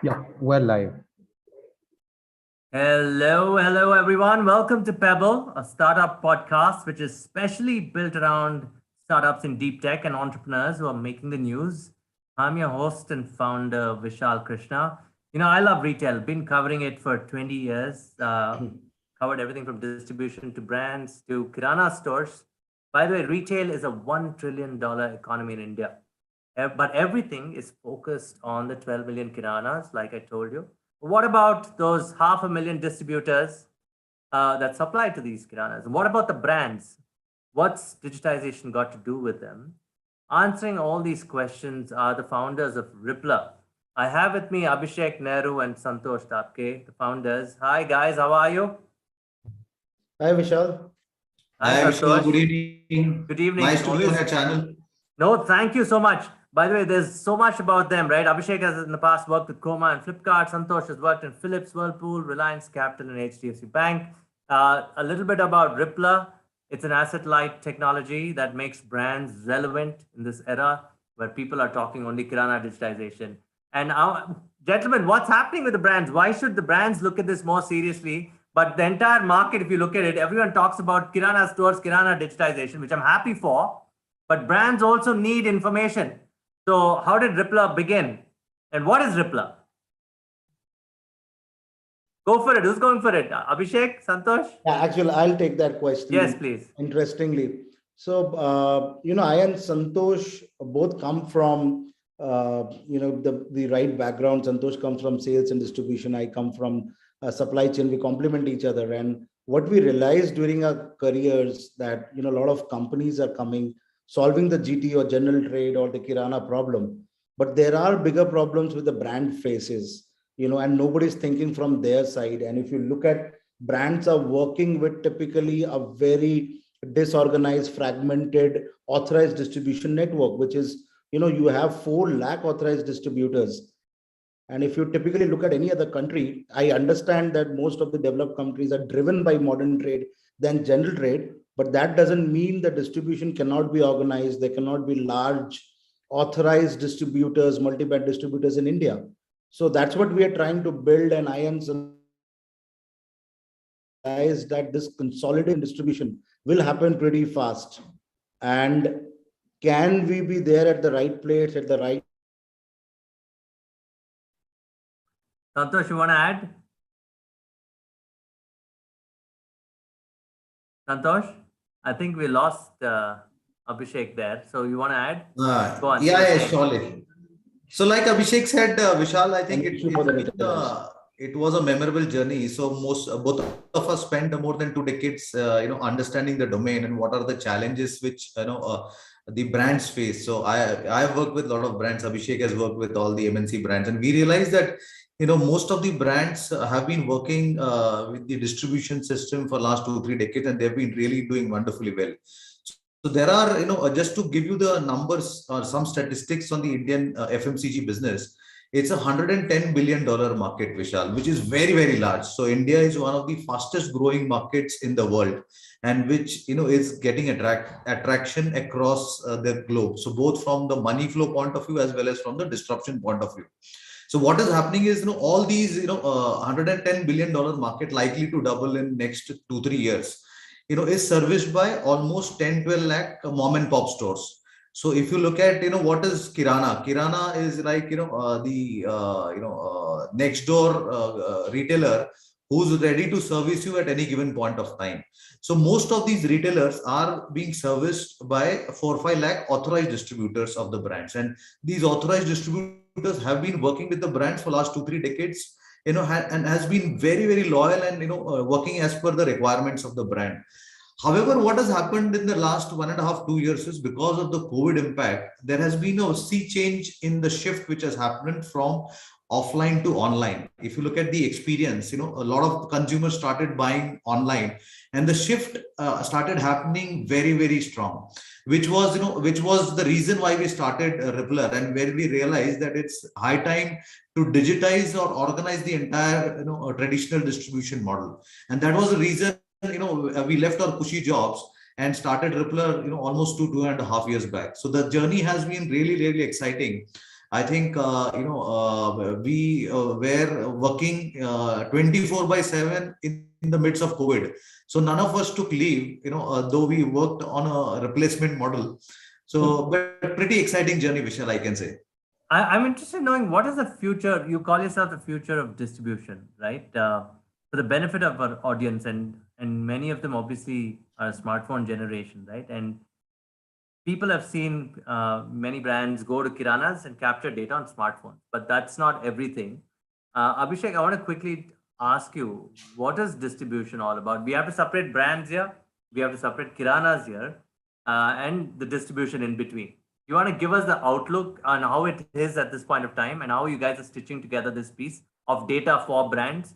Yeah, we're live. Hello, everyone. Welcome to Pebble, a startup podcast which is specially built around startups in deep tech and entrepreneurs who are making the news. I'm your host and founder, Vishal Krishna. I love retail, been covering it for 20 years, covered everything from distribution to brands to Kirana stores. By the way, retail is a $1 trillion economy in India. But everything is focused on the 12 million Kiranas, like I told you. What about those 500,000 distributors that supply to these Kiranas? What about the brands? What's digitization got to do with them? Answering all these questions are the founders of Ripplr. I have with me Abhishek, Nehru, and Santosh Dabke, the founders. Hi, guys. How are you? Hi Vishal. Hi, Hi Vishal, good Santosh. evening. Good Nice evening. to be on your Always. channel. No, thank you so much. By the way, there's so much about them, right? Abhishek has in the past worked with Chroma and Flipkart. Santosh has worked in Philips, Whirlpool, Reliance Capital, and HDFC Bank. A little bit about Ripplr. It's an asset-light technology that makes brands relevant in this era where people are talking only Kirana digitization. And gentlemen, what's happening with the brands? Why should the brands look at this more seriously? But the entire market, if you look at it, everyone talks about Kirana stores, Kirana digitization, which I'm happy for. But brands also need information. So how did Ripplr begin? And what is Ripplr? Go for it. Who's going for it? Abhishek? Santosh? Yeah, actually, I'll take that Yes, question. please. Interestingly, so I and Santosh both come from the right background. Santosh comes from sales and distribution. I come from supply chain. We complement each other, and what we realized during our careers that a lot of companies are coming solving the GT or general trade or the Kirana problem, but there are bigger problems with the brand faces, and nobody's thinking from their side. And if you look at brands are working with typically a very disorganized, fragmented, authorized distribution network, which is, you have 4 lakh authorized distributors. And if you typically look at any other country, I understand that most of the developed countries are driven by modern trade than general trade, but that doesn't mean the distribution cannot be organized. There cannot be large authorized distributors, multi-brand distributors in India. So that's what we are trying to build. And I am realize that this consolidated distribution will happen pretty fast. And can we be there at the right place at the right? Santosh, you want to add? Santosh? I think we lost Abhishek there. So you want to add? Go on. Yeah, surely. So like Abhishek said, Vishal, I think it was a memorable journey. So both of us spent more than 2 decades, understanding the domain and what are the challenges which the brands face. So I've worked with a lot of brands. Abhishek has worked with all the MNC brands, and we realized that most of the brands have been working with the distribution system for last 2-3 decades, and they've been really doing wonderfully well. So there are, just to give you the numbers or some statistics on the Indian FMCG business, it's $110 billion market, Vishal, which is very, very large. So India is one of the fastest growing markets in the world, and which, is getting attraction across the globe. So both from the money flow point of view as well as from the disruption point of view. So what is happening is, all these, $110 billion market likely to double in next 2-3 years, is serviced by almost 10-12 lakh mom and pop stores. So if you look at, what is Kirana is like, next door retailer who's ready to service you at any given point of time. So most of these retailers are being serviced by 4-5 lakh authorized distributors of the brands. And these authorized distributors have been working with the brands for last 2-3 decades, and has been very, very loyal and, working as per the requirements of the brand. However, what has happened in the last 1.5-2 years is because of the COVID impact, there has been a sea change in the shift which has happened from offline to online. If you look at the experience, a lot of consumers started buying online, and the shift started happening very, very strong, which was the reason why we started Ripplr, and where we realized that it's high time to digitize or organize the entire traditional distribution model. And that was the reason we left our cushy jobs and started Ripplr almost 2.5 years back. So the journey has been really, really exciting. I think we were working 24/7 in the midst of COVID. So none of us took leave, though we worked on a replacement model. So, but pretty exciting journey, Vishal, I can say. I'm interested in knowing what is the future. You call yourself the future of distribution, right? For the benefit of our audience, and many of them obviously are smartphone generation, right? And people have seen many brands go to kiranas and capture data on smartphones, but that's not everything. Abhishek, I want to quickly ask you, what is distribution all about? We have to separate brands here, we have to separate kiranas here, and the distribution in between. You want to give us the outlook on how it is at this point of time and how you guys are stitching together this piece of data for brands?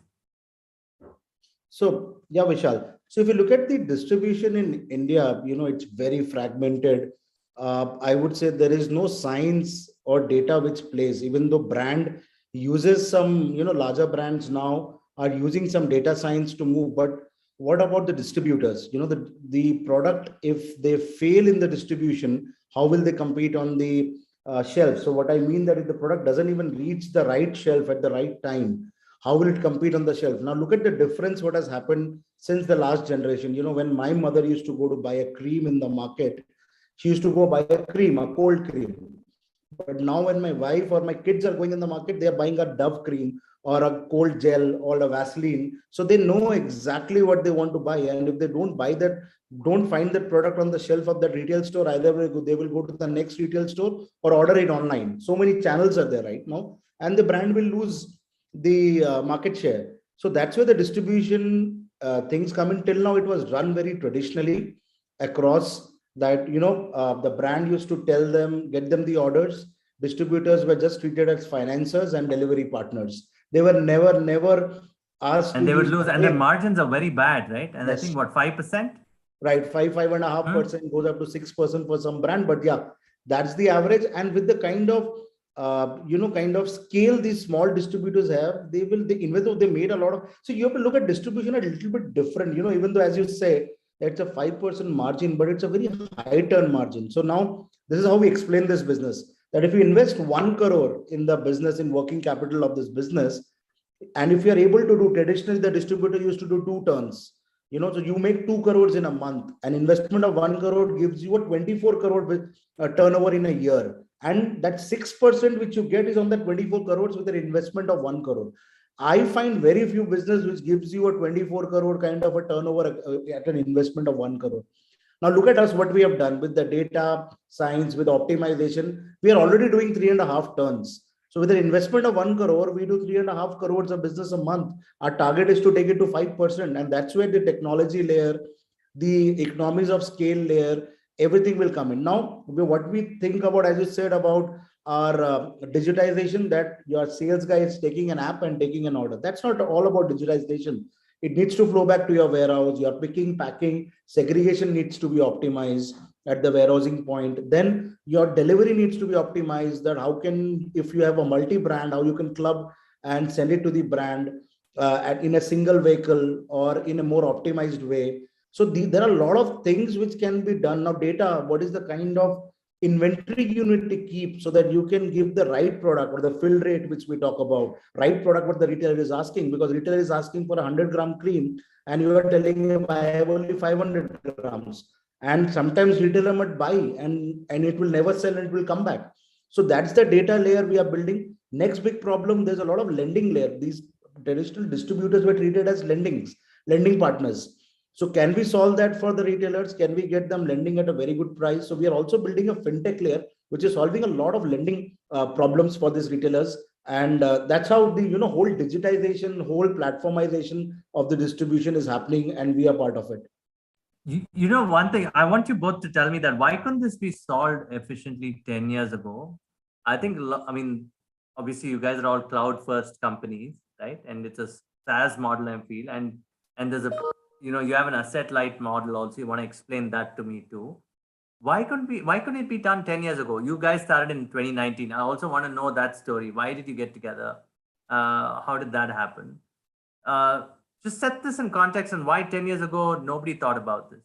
So yeah, Vishal. So if you look at the distribution in India, it's very fragmented. I would say there is no science or data which plays, even though brand uses some, larger brands now are using some data science to move. But what about the distributors? The product, if they fail in the distribution, how will they compete on the shelf? So what I mean that if the product doesn't even reach the right shelf at the right time, how will it compete on the shelf? Now look at the difference what has happened since the last generation. When my mother used to go to buy a cream in the market, she used to go buy a cream, a cold cream. But now when my wife or my kids are going in the market, they are buying a Dove cream or a cold gel or a Vaseline. So they know exactly what they want to buy. And if they don't buy that, don't find that product on the shelf of that retail store, either they will go to the next retail store or order it online. So many channels are there right now, and the brand will lose the market share. So that's where the distribution things come in. Till now, it was run very traditionally across that, the brand used to tell them, get them the orders. Distributors were just treated as financiers and delivery partners. They were never asked And to they would use lose, the and the brain. margins are very bad, right? And I think Yes, what, 5%? right. 5.5% goes up to 6% for some brand. But yeah, that's the average. And with the kind of scale these small distributors have, even though they made a lot of, so you have to look at distribution a little bit different, even though, as you say, it's a 5% margin, but it's a very high turn margin. So now this is how we explain this business, that if you invest 1 crore in the business, in working capital of this business, and if you are able to do, traditionally the distributor used to do 2 turns, so you make 2 crores in a month. An investment of 1 crore gives you a 24 crore with turnover in a year, and that 6% which you get is on that 24 crores with an investment of 1 crore. I find very few business which gives you a 24 crore kind of a turnover at an investment of 1 crore. Now look at us, what we have done with the data science, with optimization. We are already doing 3.5 turns. So with an investment of 1 crore, we do 3.5 crores of business a month. Our target is to take it to 5%. And that's where the technology layer, the economies of scale layer, everything will come in. Now, what we think about, as you said, about our digitization, that your sales guy is taking an app and taking an order. That's not all about digitization. It needs to flow back to your warehouse. Your picking, packing, segregation needs to be optimized at the warehousing point. Then your delivery needs to be optimized. That how can, if you have a multi-brand, how you can club and send it to the brand in a single vehicle or in a more optimized way. So there are a lot of things which can be done. Now data, what is the kind of inventory you need to keep so that you can give the right product, or the fill rate which we talk about, right product what the retailer is asking, because retailer is asking for a 100-gram cream and you are telling him I have only 500 grams, and sometimes retailer might buy and it will never sell and it will come back. So that's the data layer we are building. Next big problem, there's a lot of lending layer. These traditional distributors were treated as lending partners. So can we solve that for the retailers? Can we get them lending at a very good price? So we are also building a fintech layer, which is solving a lot of lending problems for these retailers. And that's how the whole digitization, whole platformization of the distribution is happening, and we are part of it. One thing, I want you both to tell me that why couldn't this be solved efficiently 10 years ago? I think, obviously you guys are all cloud first companies, right? And it's a SaaS model, I feel. And there's you have an asset light model also. You want to explain that to me too. Why couldn't it be done 10 years ago? You guys started in 2019. I also want to know that story. Why did you get together? How did that happen? Just set this in context and why 10 years ago nobody thought about this.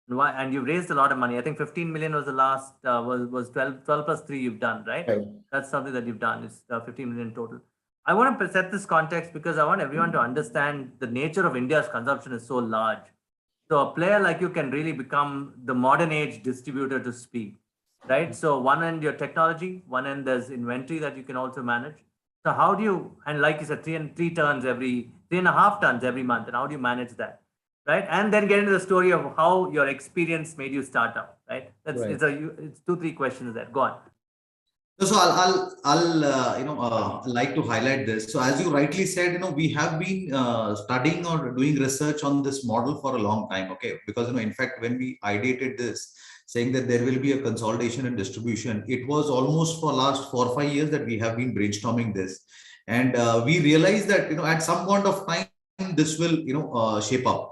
And you've raised a lot of money. I think 15 million was the last, was 12 plus 3 you've done, right? Right. That's something that you've done. It's 15 million total. I want to set this context because I want everyone to understand the nature of India's consumption is so large. So a player like you can really become the modern age distributor to speak, right? So one end your technology, one end there's inventory that you can also manage. So how do you, and like you said, 3.5 tons every month, and how do you manage that, right? And then get into the story of how your experience made you start up, right? Right. It's 2-3 questions there. Go on. So I'll like to highlight this. So as you rightly said, we have been studying or doing research on this model for a long time. Okay, because in fact, when we ideated this, saying that there will be a consolidation and distribution, it was almost for last 4 or 5 years that we have been brainstorming this, and we realized that at some point of time this will shape up.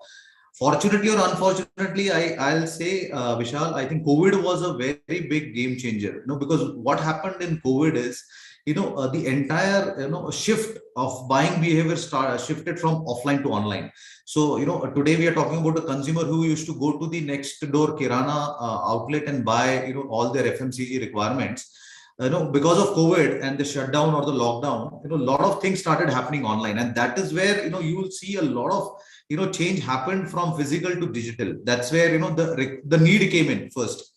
Fortunately or unfortunately, I'll say, Vishal, I think COVID was a very big game changer. Because what happened in COVID is, the entire shift of buying behavior shifted from offline to online. So today we are talking about a consumer who used to go to the next door Kirana outlet and buy all their FMCG requirements. Because of COVID and the shutdown or the lockdown, a lot of things started happening online, and that is where you will see a lot of change happened from physical to digital. That's where the need came in first,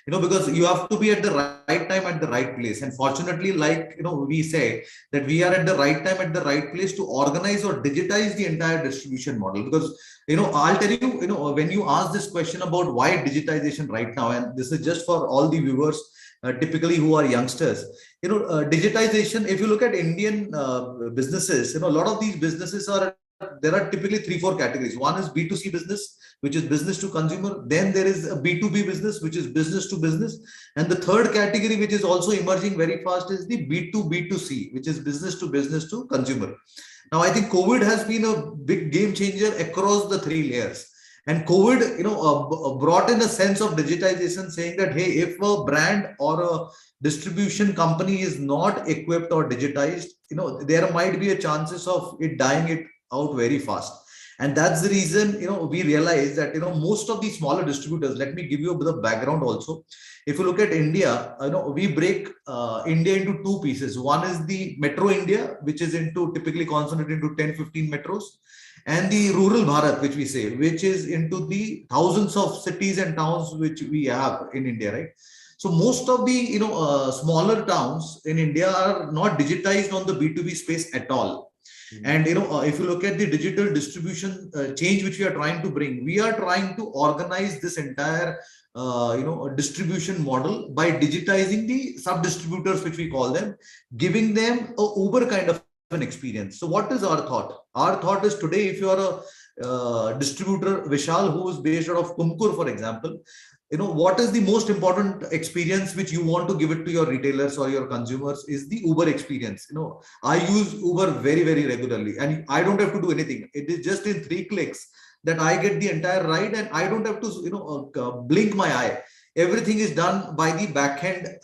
because you have to be at the right time at the right place. And fortunately, like we say that we are at the right time at the right place to organize or digitize the entire distribution model. Because I'll tell you, when you ask this question about why digitization right now, and this is just for all the viewers typically who are youngsters, digitization, if you look at Indian businesses, a lot of these businesses there are typically 3-4 categories. One is B2C business, which is business to consumer. Then there is a B2B business, which is business to business. And the third category, which is also emerging very fast, is the B2B2C, which is business to consumer. Now, I think COVID has been a big game changer across the 3 layers. And COVID, brought in a sense of digitization, saying that, hey, if a brand or a distribution company is not equipped or digitized, there might be a chances of it dying out very fast. And that's the reason we realize that most of these smaller distributors, let me give you a bit of background also. If you look at India, we break India into 2 pieces. One is the metro India, which is typically concentrated into 10-15 metros, and the rural Bharat, which we say, which is into the thousands of cities and towns which we have in India, right? So most of the smaller towns in India are not digitized on the B2B space at all. And if you look at the digital distribution change which we are trying to bring, we are trying to organize this entire distribution model by digitizing the sub distributors, which we call them, giving them a Uber kind of an experience. So what is our thought? Our thought is, today, if you are a distributor, Vishal, who is based out of Tumkur, for example, what is the most important experience which you want to give it to your retailers or your consumers is the Uber experience. I use Uber very, very regularly, and I don't have to do anything. It is just in 3 clicks that I get the entire ride, and I don't have to blink my eye. Everything is done by the backend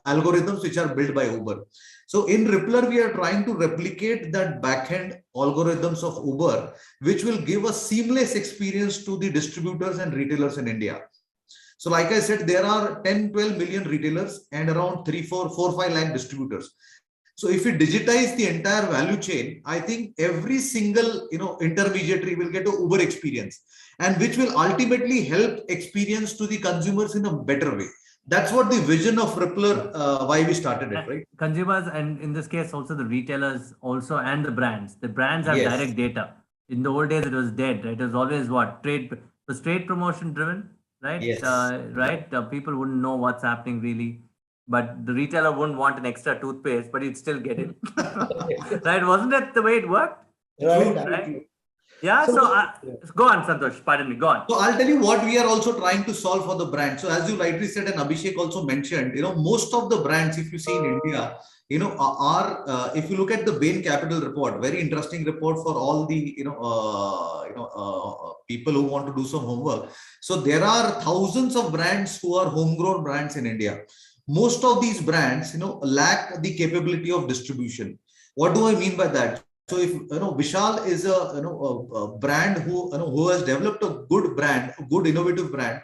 algorithms which are built by Uber. So in Ripplr, we are trying to replicate that backend algorithms of Uber, which will give a seamless experience to the distributors and retailers in India. So like I said, there are 10-12 million retailers and around 3-4-5 lakh distributors. So if we digitize the entire value chain, I think every single intermediary will get an Uber experience, and which will ultimately help experience to the consumers in a better way. That's what the vision of Ripplr, why we started it, right? Consumers, and in this case also the retailers also, and the brands. The brands have Yes. direct data. In the old days it was dead, right? It was always trade promotion driven, right? Yes. People wouldn't know what's happening really, but the retailer wouldn't want an extra toothpaste, but he'd still get it. Right? Wasn't that the way it worked? Right. Yeah. So go on, Santosh. Pardon me. Go on. So I'll tell you what we are also trying to solve for the brand. So as you rightly said, and Abhishek also mentioned, most of the brands, if you see in India, are if you look at the Bain Capital report, very interesting report for all the people who want to do some homework. So there are thousands of brands who are homegrown brands in India. Most of these brands, lack the capability of distribution. What do I mean by that? So if Vishal is a brand who has developed a good brand, a good innovative brand.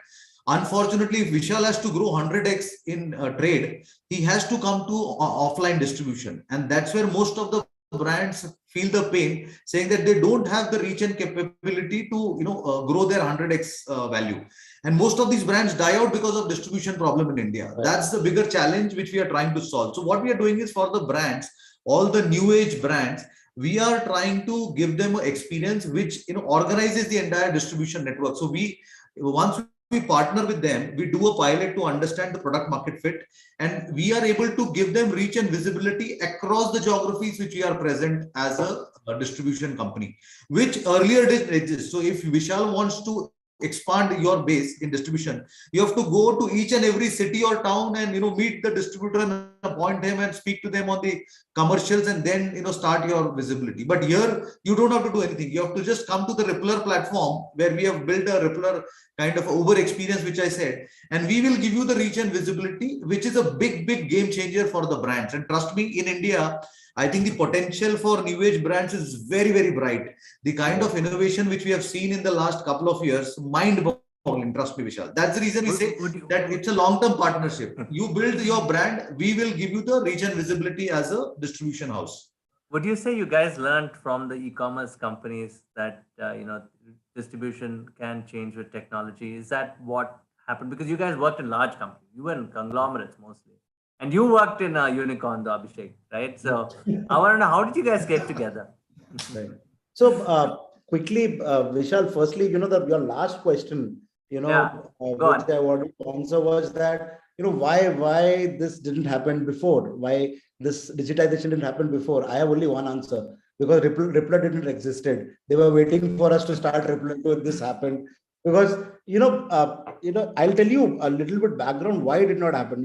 Unfortunately, if Vishal has to grow 100x in trade, he has to come to offline distribution, and that's where most of the brands feel the pain, saying that they don't have the reach and capability to grow their 100x value. And most of these brands die out because of distribution problem in India. Right. That's the bigger challenge which we are trying to solve. So what we are doing is, for the brands, all the new age brands, we are trying to give them an experience which organizes the entire distribution network. So once we partner with them, we do a pilot to understand the product market fit, and we are able to give them reach and visibility across the geographies which we are present as a distribution company, which earlier didn't exist. So if Vishal wants to expand your base in distribution, you have to go to each and every city or town and meet the distributor and appoint him and speak to them on the commercials, and then start your visibility. But here you don't have to do anything. You have to just come to the Ripplr platform, where we have built a Ripplr kind of Uber experience, which I said, and we will give you the reach and visibility, which is a big game changer for the brands. And trust me, in India, I think the potential for new age brands is very bright. The kind of innovation which we have seen in the last couple of years, mind-boggling. Trust me, Vishal. That's the reason we say that it's a long-term partnership. You build your brand, we will give you the reach and visibility as a distribution house. Would you say you guys learned from the e-commerce companies that distribution can change with technology? Is that what happened? Because you guys worked in large companies, you were in conglomerates mostly. And you worked in a unicorn, though, Abhishek, right? So I want to know, how did you guys get together? Right. So quickly, Vishal, firstly, your last question, which I wanted to answer was that, why this didn't happen before, why this digitization didn't happen before. I have only one answer: because Ripplr didn't existed. They were waiting for us to start Ripplr to this happened. Because I'll tell you a little bit background why it did not happen.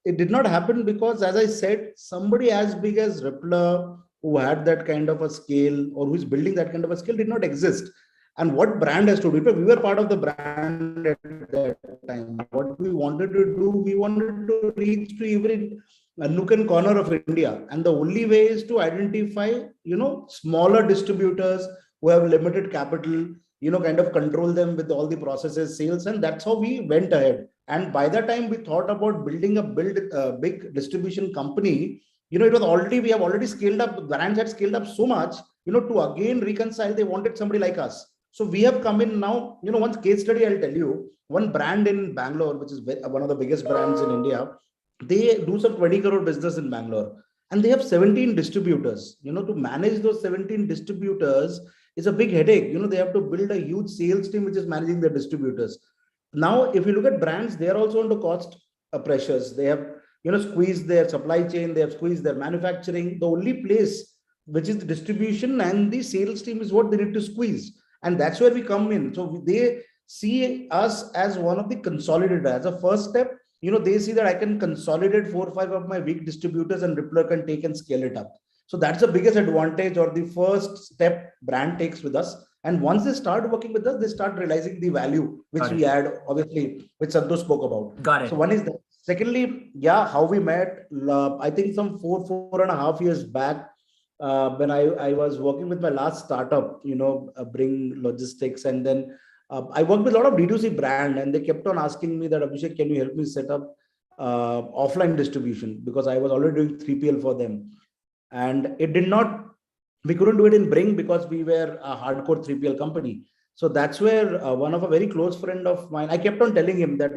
It did not happen because, as I said, somebody as big as Ripplr, who had that kind of a scale, or who is building that kind of a scale, did not exist. And what brand has to do? We were part of the brand at that time. What we wanted to do, we wanted to reach to every nook and corner of India, and the only way is to identify smaller distributors who have limited capital, kind of control them with all the processes, sales, and that's how we went ahead. And by the time we thought about building a big distribution company, it was already, we have already scaled up. Brands had scaled up so much, to again reconcile, they wanted somebody like us. So we have come in now. One case study I'll tell you. One brand in Bangalore, which is one of the biggest brands in India, they do some 20 crore business in Bangalore, and they have 17 distributors. To manage those 17 distributors is a big headache. They have to build a huge sales team which is managing the distributors. Now, if you look at brands, they are also under cost pressures. They have squeezed their supply chain, they have squeezed their manufacturing. The only place which is the distribution and the sales team is what they need to squeeze, and that's where we come in. So they see us as one of the consolidators. As a first step, they see that I can consolidate 4 or 5 of my weak distributors, and Ripplr can take and scale it up. So that's the biggest advantage, or the first step brand takes with us. And once they start working with us, they start realizing the value which we add, obviously, which Santosh spoke about. Got it. So one is that. Secondly, how we met, I think some 4.5 years back, when I was working with my last startup, Bring Logistics. And then I worked with a lot of D2C brand, and they kept on asking me that, Abhishek, can you help me set up offline distribution? Because I was already doing 3PL for them. And we couldn't do it in Bring because we were a hardcore 3PL company. So that's where one of a very close friend of mine, I kept on telling him that,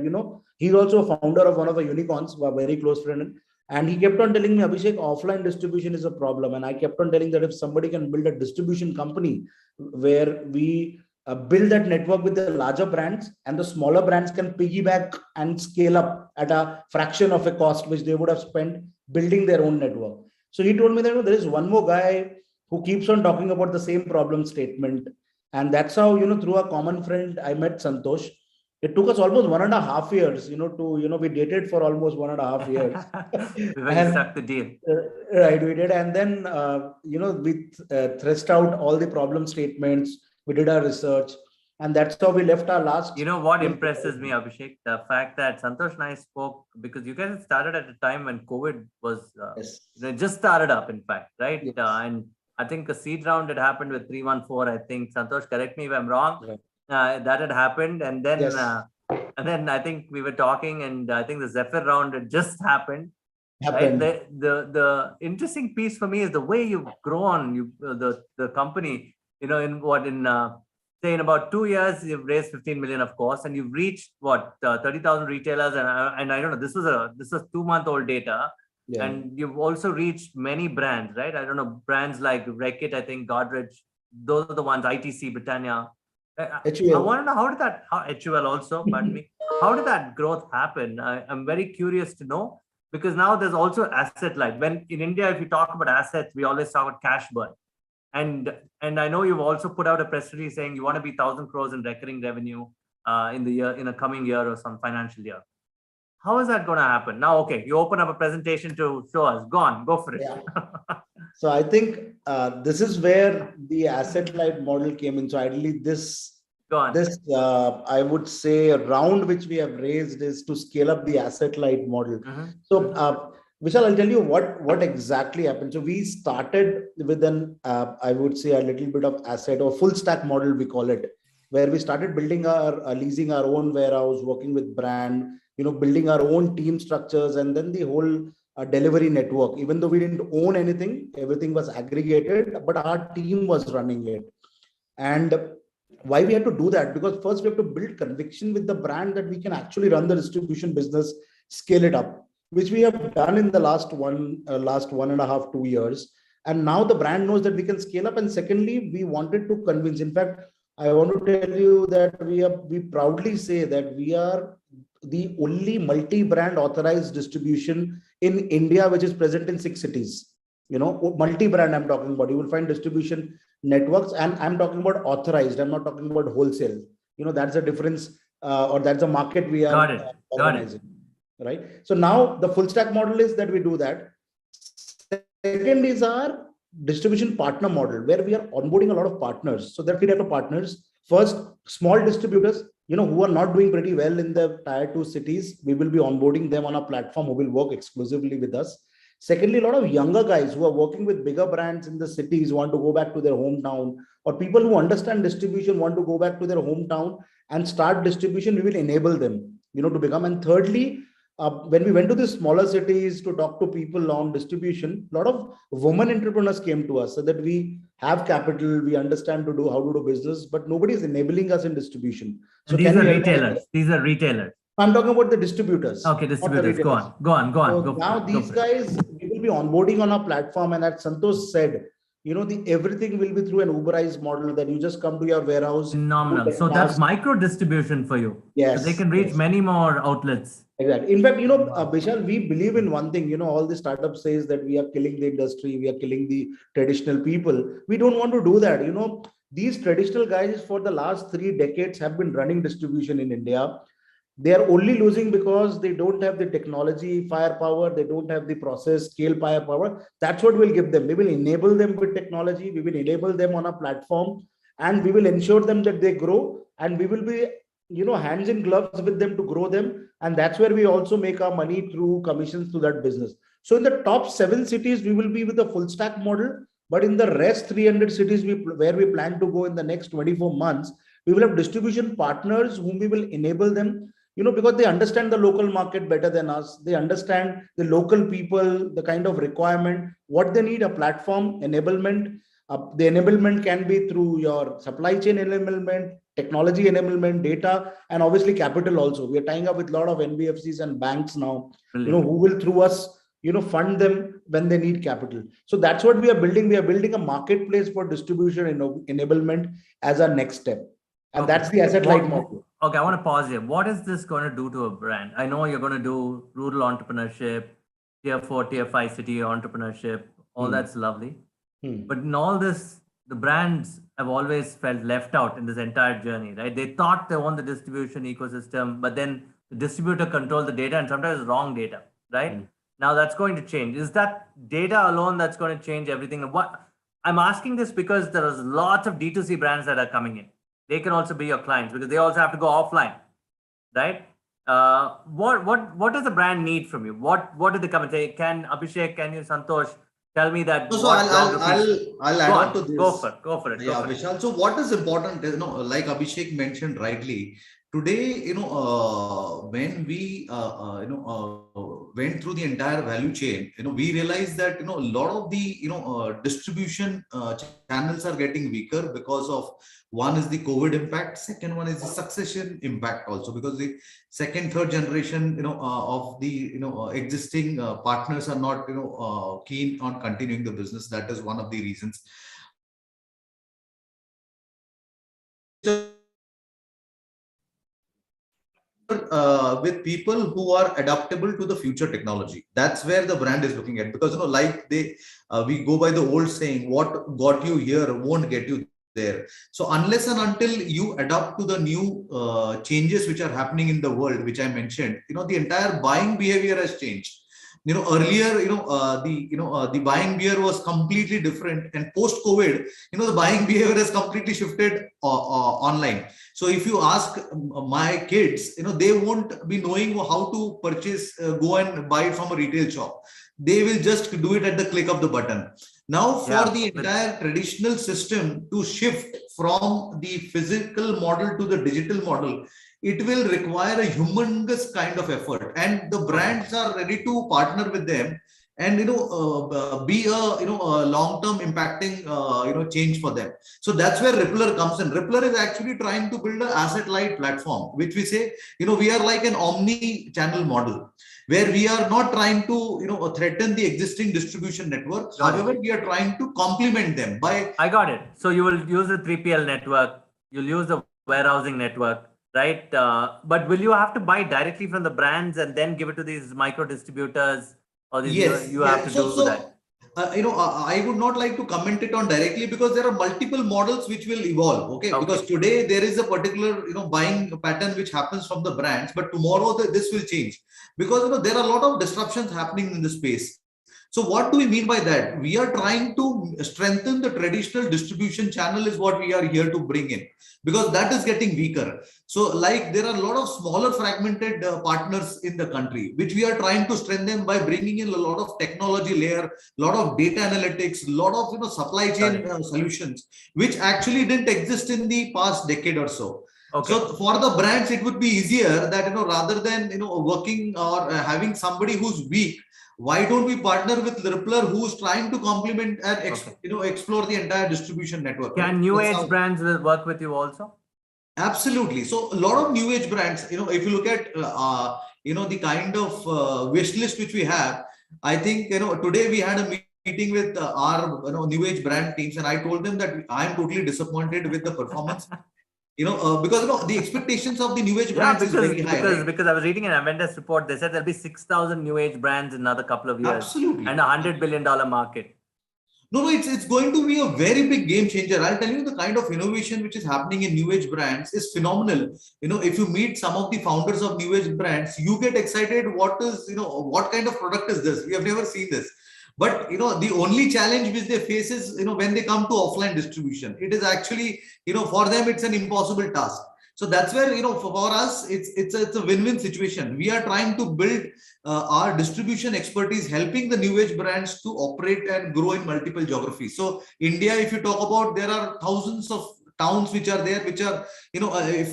he's also a founder of one of the unicorns, a very close friend. And he kept on telling me, Abhishek, offline distribution is a problem. And I kept on telling that if somebody can build a distribution company where we build that network with the larger brands, and the smaller brands can piggyback and scale up at a fraction of a cost which they would have spent building their own network. So he told me that there is one more guy who keeps on talking about the same problem statement. And that's how, through a common friend, I met Santosh. It took us almost 1.5 years, we dated for almost 1.5 years. We really struck the deal. Right, we did. And then, we threshed out all the problem statements. We did our research. And that's how we left our last. You know what impresses me, Abhishek? The fact that Santosh and I spoke, because you guys started at a time when COVID was, Yes. just started up, in fact, right? Yes. And I think a seed round had happened with 314. I think Santosh, correct me if I'm wrong. Right. That had happened, and then Yes. I think we were talking, and I think the Zephyr round had just happened. Happened. Right? The interesting piece for me is the way you've grown. The company. Say in about 2 years you've raised 15 million, of course, and you've reached what 30,000 retailers, and I don't know. This was 2-month-old data. Yeah. And you've also reached many brands, right? I don't know, brands like Reckitt, I think, Godrej, those are the ones, ITC, Britannia. I HUL. want to know how HUL also, pardon me, how did that growth happen? I'm very curious to know, because now there's also asset light. When in India, if you talk about assets, we always talk about cash burn. And I know you've also put out a press release saying you want to be 1,000 crores in recurring revenue in a coming year or some financial year. How is that going to happen? Now, okay, you open up a presentation to show us. Go for it. Yeah. So I think this is where the asset light model came in. So ideally, this I would say round which we have raised is to scale up the asset light model. So Vishal, I'll tell you what exactly happened. So we started with I would say a little bit of asset or full stack model, we call it, where we started building leasing our own warehouse, working with brand, building our own team structures, and then the whole delivery network. Even though we didn't own anything, everything was aggregated, but our team was running it. And why we had to do that? Because first we have to build conviction with the brand that we can actually run the distribution business, scale it up, which we have done in the last 1.5, 2 years. And now the brand knows that we can scale up. And secondly, we wanted to convince. In fact, I want to tell you that we proudly say that we are the only multi-brand authorized distribution in India, which is present in 6 cities. Multi-brand I'm talking about. You will find distribution networks, and I'm talking about authorized. I'm not talking about wholesale. That's a difference, or that's a market we are organizing. Right. So now the full stack model is that we do that. Second is our distribution partner model, where we are onboarding a lot of partners. So there are 3 types of partners. First, small distributors, who are not doing pretty well in the tier 2 cities. We will be onboarding them on a platform who will work exclusively with us. Secondly, a lot of younger guys who are working with bigger brands in the cities want to go back to their hometown, or people who understand distribution want to go back to their hometown and start distribution. We will enable them, to become. And thirdly, when we went to the smaller cities to talk to people on distribution, a lot of women entrepreneurs came to us, so that we have capital, we understand how to do business, but nobody is enabling us in distribution. So these are retailers. These are retailers. I'm talking about the distributors. Okay, distributors. Go on. So now these guys, we will be onboarding on our platform, and as Santosh said, everything will be through an Uberized model, that you just come to your warehouse. Phenomenal. So that's micro distribution for you. Yes. So they can reach many more outlets. Exactly. In fact, Vishal, we believe in one thing. All the startups says that we are killing the industry, we are killing the traditional people. We don't want to do that. These traditional guys for the last 3 decades have been running distribution in India. They are only losing because they don't have the technology firepower, they don't have the process scale firepower. That's what we'll give them. We will enable them with technology, we will enable them on a platform, and we will ensure them that they grow, and we will be hands in gloves with them to grow them. And that's where we also make our money through commissions to that business. So in the top 7 cities, we will be with a full stack model, but in the rest 300 cities where we plan to go in the next 24 months, we will have distribution partners whom we will enable them, because they understand the local market better than us. They understand the local people, the kind of requirement, what they need, a platform enablement. The enablement can be through your supply chain enablement, technology enablement, data, and obviously capital also. We are tying up with a lot of NBFCs and banks now, who will through us, fund them when they need capital. So that's what we are building. We are building a marketplace for distribution enablement as our next step. And that's the asset light model. Okay, I want to pause here. What is this going to do to a brand? I know you're going to do rural entrepreneurship, tier 4, tier 5 city entrepreneurship. All that's lovely. But in all this, the brands have always felt left out in this entire journey, right? They thought they own the distribution ecosystem, but then the distributor controlled the data, and sometimes wrong data, right? Now that's going to change. Is that data alone that's going to change everything? What I'm asking this because there is lots of D2C brands that are coming in. They can also be your clients because they also have to go offline, right? What does the brand need from you? What do they come and say? Can Abhishek, can you, Santosh, tell me that So what geographies. I'll Go add on on, to this. go for it. Go Yeah, for it. Vishal. So what is important, like Abhishek mentioned rightly, today, when we, went through the entire value chain, we realized that, a lot of the, distribution channels are getting weaker because of, one is the COVID impact, second one is the succession impact also, because the second, third generation, of the, existing partners are not, keen on continuing the business. That is one of the reasons. With people who are adaptable to the future technology. That's where the brand is looking at, because like we go by the old saying, what got you here won't get you there. So unless and until you adapt to the new changes which are happening in the world, which I mentioned, the entire buying behavior has changed. Earlier, the buying behavior was completely different, and post COVID, the buying behavior has completely shifted online. So if you ask my kids, they won't be knowing how to purchase, go and buy it from a retail shop. They will just do it at the click of the button. Now for the entire traditional system to shift from the physical model to the digital model, it will require a humongous kind of effort, and the brands are ready to partner with them, and be a a long term impacting change for them. So that's where Ripplr comes in. Ripplr is actually trying to build an asset light platform, which we say, we are like an omni channel model, where we are not trying to threaten the existing distribution network. However, we are trying to complement them by. I got it. So you will use the 3PL network, you'll use the warehousing network, right? But will you have to buy directly from the brands and then give it to these micro distributors, or these, Yes, you have to do that? I would not like to comment it on directly, because there are multiple models which will evolve. Okay, because today there is a particular buying pattern which happens from the brands, but tomorrow this will change, because there are a lot of disruptions happening in the space. So what do we mean by that? We are trying to strengthen the traditional distribution channel, is what we are here to bring in, because that is getting weaker. So like there are a lot of smaller fragmented partners in the country, which we are trying to strengthen by bringing in a lot of technology layer, a lot of data analytics, a lot of supply chain solutions, which actually didn't exist in the past decade or so. So for the brands, it would be easier that rather than working or having somebody who's weak, why don't we partner with Ripplr, who's trying to complement and explore the entire distribution network? Can new age brands work with you also? Absolutely. So a lot of new age brands, if you look at the kind of wish list which we have, I think today we had a meeting with our new age brand teams, and I told them that I'm totally disappointed with the performance. Because the expectations of the new age brands is very high. Because I was reading an Avendas report, they said there'll be 6,000 new age brands in another couple of years. Absolutely. And $100 billion market. No, it's going to be a very big game changer. I'll tell you, the kind of innovation which is happening in new age brands is phenomenal. If you meet some of the founders of new age brands, you get excited. What kind of product is this? We have never seen this. But the only challenge which they face is when they come to offline distribution. It is actually for them it's an impossible task. So that's where for us it's a win-win situation. We are trying to build our distribution expertise, helping the new age brands to operate and grow in multiple geographies. So India, if you talk about, there are thousands of towns which are there, which are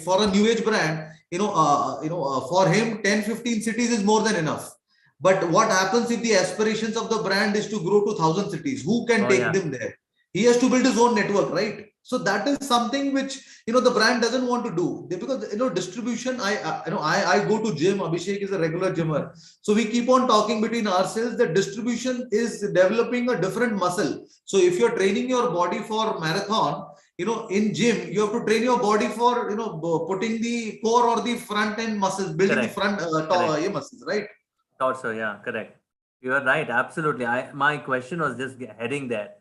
for a new age brand, for him 10-15 cities is more than enough. But what happens if the aspirations of the brand is to grow to 1,000 cities? Who can take them there? He has to build his own network, right? So that is something which the brand doesn't want to do, because distribution. I go to gym. Abhishek is a regular gymmer, so we keep on talking between ourselves that distribution is developing a different muscle. So if you're training your body for marathon, in gym you have to train your body for putting the core or the front end muscles, building the front muscles, right? Also, yeah, correct. You are right. Absolutely. My question was just heading there.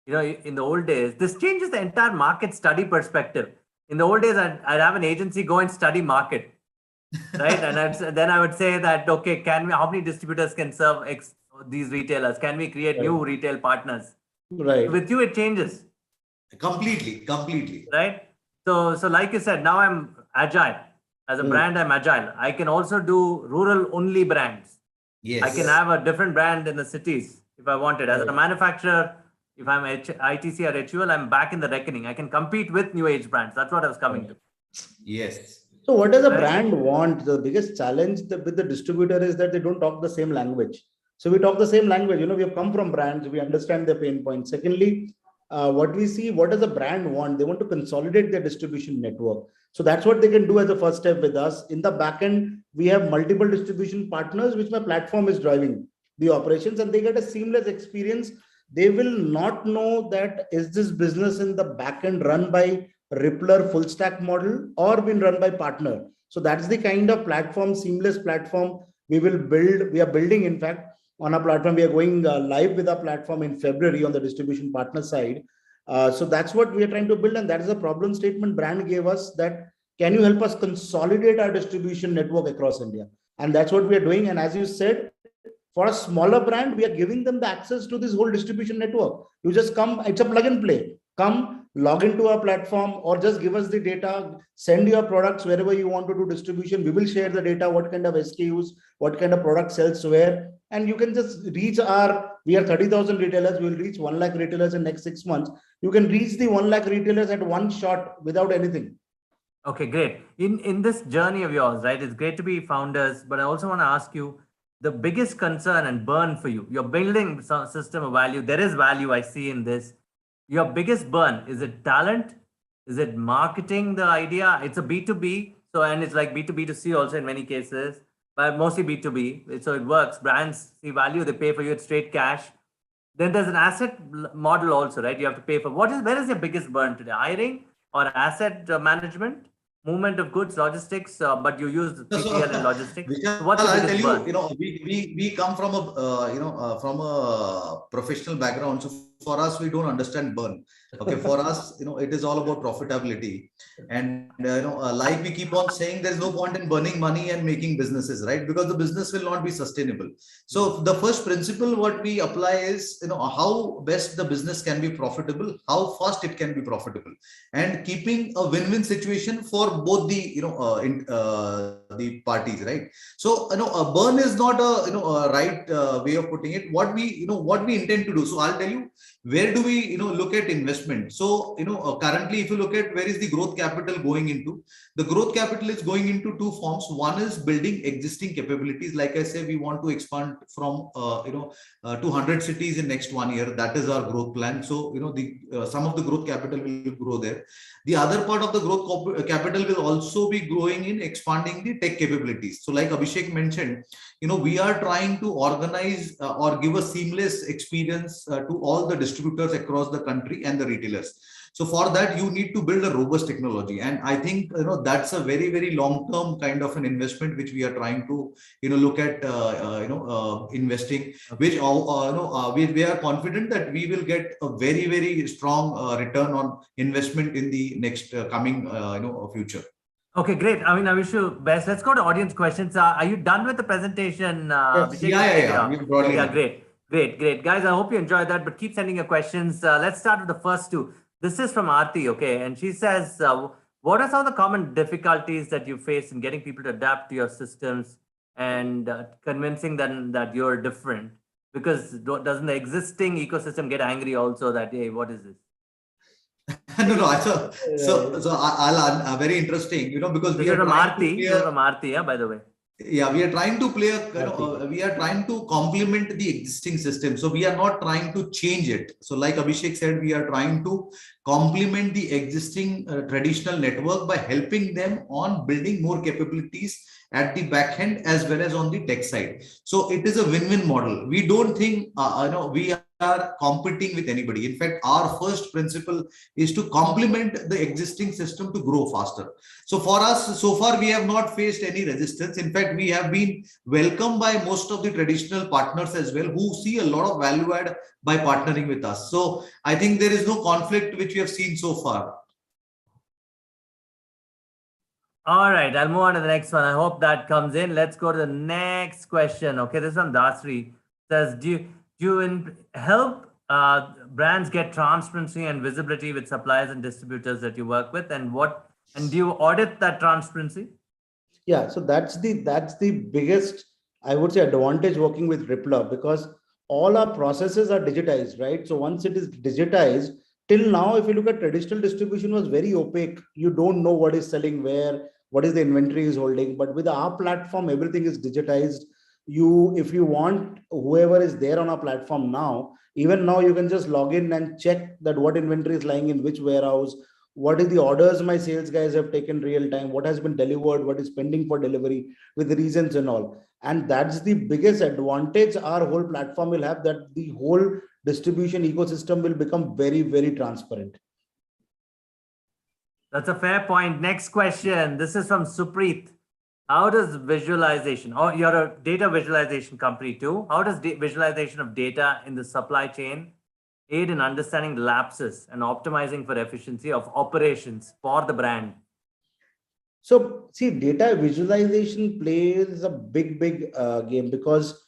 In the old days, this changes the entire market study perspective. In the old days, I'd have an agency go and study market, right? And then I would say that, okay, how many distributors can serve these retailers? Can we create new retail partners? Right. With you, it changes. Completely. Right. So like you said, now I'm agile. As a brand, I'm agile. I can also do rural only brands. Yes. I can have a different brand in the cities if I want it. As a manufacturer, if I'm ITC or HUL, I'm back in the reckoning. I can compete with new age brands. That's what I was coming to. Yes. So what does a Right. brand want? The biggest challenge with the distributor is that they don't talk the same language. So we talk the same language. We have come from brands. We understand their pain points. Secondly, what we see, what does a brand want? They want to consolidate their distribution network. So that's what they can do as a first step with us. In the back end, we have multiple distribution partners, which my platform is driving the operations, and they get a seamless experience. They will not know that is this business in the back end run by Ripplr full stack model or been run by partner. So that's the kind of platform, seamless platform we will build. We are building, in fact, on our platform. We are going live with our platform in February on the distribution partner side. So that's what we are trying to build. And that is a problem statement brand gave us, that can you help us consolidate our distribution network across India? And that's what we are doing. And as you said, for a smaller brand, we are giving them the access to this whole distribution network. You just come, it's a plug and play. Come, log into our platform, or just give us the data, send your products wherever you want to do distribution. We will share the data, what kind of SKUs, what kind of product sells where, and you can just reach we are 30,000 retailers. We will reach 1 lakh retailers in next 6 months. You can reach the 1 lakh retailers at one shot without anything. Okay, great. In this journey of yours, right, it's great to be founders, but I also want to ask you, the biggest concern and burn for you, you're building some system of value. There is value I see in this. Your biggest burn, is it talent? Is it marketing the idea? It's a B2B. So, and it's like B2B to C also in many cases, but mostly B2B. So it works. Brands see value, they pay for you, it's straight cash. Then there's an asset model also, right? You have to pay for where is your biggest burn today? Hiring or asset management? Movement of goods, logistics, but you use 3PL and logistics. So what's the biggest burn? We come from from a professional background. So for us, we don't understand burn. Okay, for us, it is all about profitability. And like we keep on saying, there's no point in burning money and making businesses, right? Because the business will not be sustainable. So the first principle what we apply is how best the business can be profitable, how fast it can be profitable, and keeping a win-win situation for both the the parties, right? So a burn is not a right way of putting it. What we intend to do. So I'll tell you, where do we look at investment. So currently, if you look at where is the growth capital going into, the growth capital is going into two forms. One is building existing capabilities. Like I say, we want to expand from 200 cities in next 1 year. That is our growth plan. So the some of the growth capital will grow there. The other part of the growth capital will also be growing in expanding the tech capabilities. So like Abhishek mentioned, we are trying to organize or give a seamless experience to all the distributors across the country and the retailers. So for that, you need to build a robust technology. And I think, that's a very, very long-term kind of an investment, which we are trying to, look at, investing, which, we are confident that we will get a very, very strong return on investment in the next coming, future. Okay, great. I mean, I wish you best. Let's go to audience questions. Are you done with the presentation? Yes. Yeah, great. Guys, I hope you enjoyed that, but keep sending your questions. Let's start with the first two. This is from Aarti, okay? And she says, what are some of the common difficulties that you face in getting people to adapt to your systems and convincing them that you're different? Because doesn't the existing ecosystem get angry also that, hey, what is this? No. So I'll very interesting, because we are from Aarti, yeah, by the way. Yeah, we are trying to play we are trying to complement the existing system. So we are not trying to change it. So like Abhishek said, we are trying to complement the existing traditional network by helping them on building more capabilities at the back end as well as on the tech side. So it is a win-win model. We don't think we are competing with anybody. In fact, our first principle is to complement the existing system to grow faster. So for us, so far, we have not faced any resistance. In fact, we have been welcomed by most of the traditional partners as well, who see a lot of value add by partnering with us. So I think there is no conflict which we have seen so far. All right, I'll move on to the next one. I hope that comes in. Let's go to the next question. Okay, this is from Dasri. Says, do you help brands get transparency and visibility with suppliers and distributors that you work with, and do you audit that transparency? Yeah, so that's the biggest, I would say, advantage working with Ripplr, because all our processes are digitized, right? So once it is digitized, till now, if you look at traditional distribution was very opaque. You don't know what is selling where, what is the inventory is holding. But with our platform, everything is digitized. If you want, whoever is there on our platform now, even now you can just log in and check that what inventory is lying in which warehouse, what is the orders my sales guys have taken real time, what has been delivered, what is pending for delivery, with the reasons and all. And that's the biggest advantage our whole platform will have, that the whole distribution ecosystem will become very, very transparent. That's a fair point. Next question. This is from Supreet. How does visualization, or you're a data visualization company too, how does visualization of data in the supply chain aid in understanding lapses and optimizing for efficiency of operations for the brand? So see, data visualization plays a big, big game, because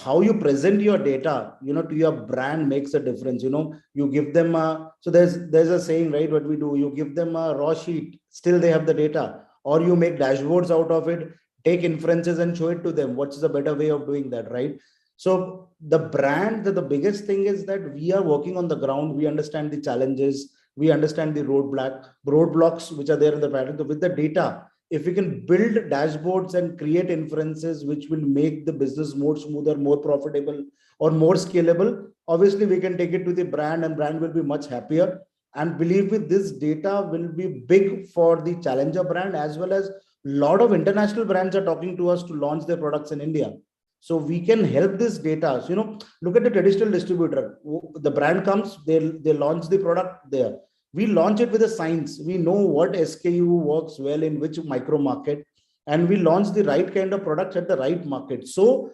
how you present your data, to your brand makes a difference. You give them so there's a saying, right? What we do, you give them a raw sheet, still they have the data, or you make dashboards out of it, take inferences and show it to them. What's the better way of doing that, right? So the brand, the biggest thing is that we are working on the ground. We understand the challenges, we understand the roadblocks which are there in the pattern. So with the data, if we can build dashboards and create inferences which will make the business more smoother, more profitable, or more scalable, obviously we can take it to the brand, and brand will be much happier. And believe me, this data will be big for the challenger brand, as well as a lot of international brands are talking to us to launch their products in India. So we can help this data. So, look at the traditional distributor. The brand comes, they launch the product there. We launch it with a science. We know what SKU works well in which micro market, and we launch the right kind of products at the right market. So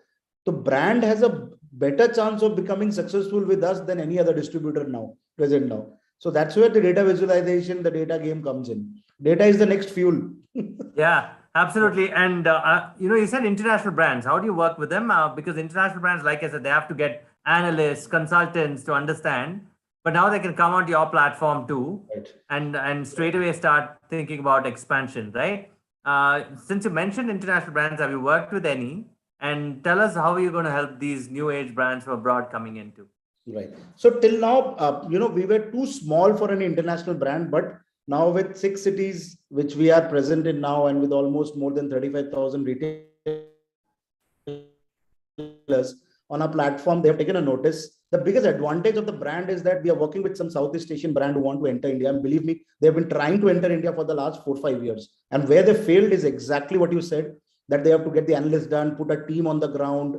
the brand has a better chance of becoming successful with us than any other distributor present now. So that's where the data visualization, the data game comes in. Data is the next fuel. Yeah, absolutely. And you said international brands. How do you work with them? Because international brands, like I said, they have to get analysts, consultants to understand. But now they can come onto your platform too, Right. and straight away start thinking about expansion, right? Since you mentioned international brands, have you worked with any? And tell us how you're going to help these new age brands from abroad coming into. Right. So till now, we were too small for an international brand, but now with 6 cities which we are present in now, and with almost more than 35,000 retailers on our platform, they have taken a notice. The biggest advantage of the brand is that we are working with some Southeast Asian brand who want to enter India. And believe me, they've been trying to enter India for the last 4-5 years. And where they failed is exactly what you said, that they have to get the analysts done, put a team on the ground.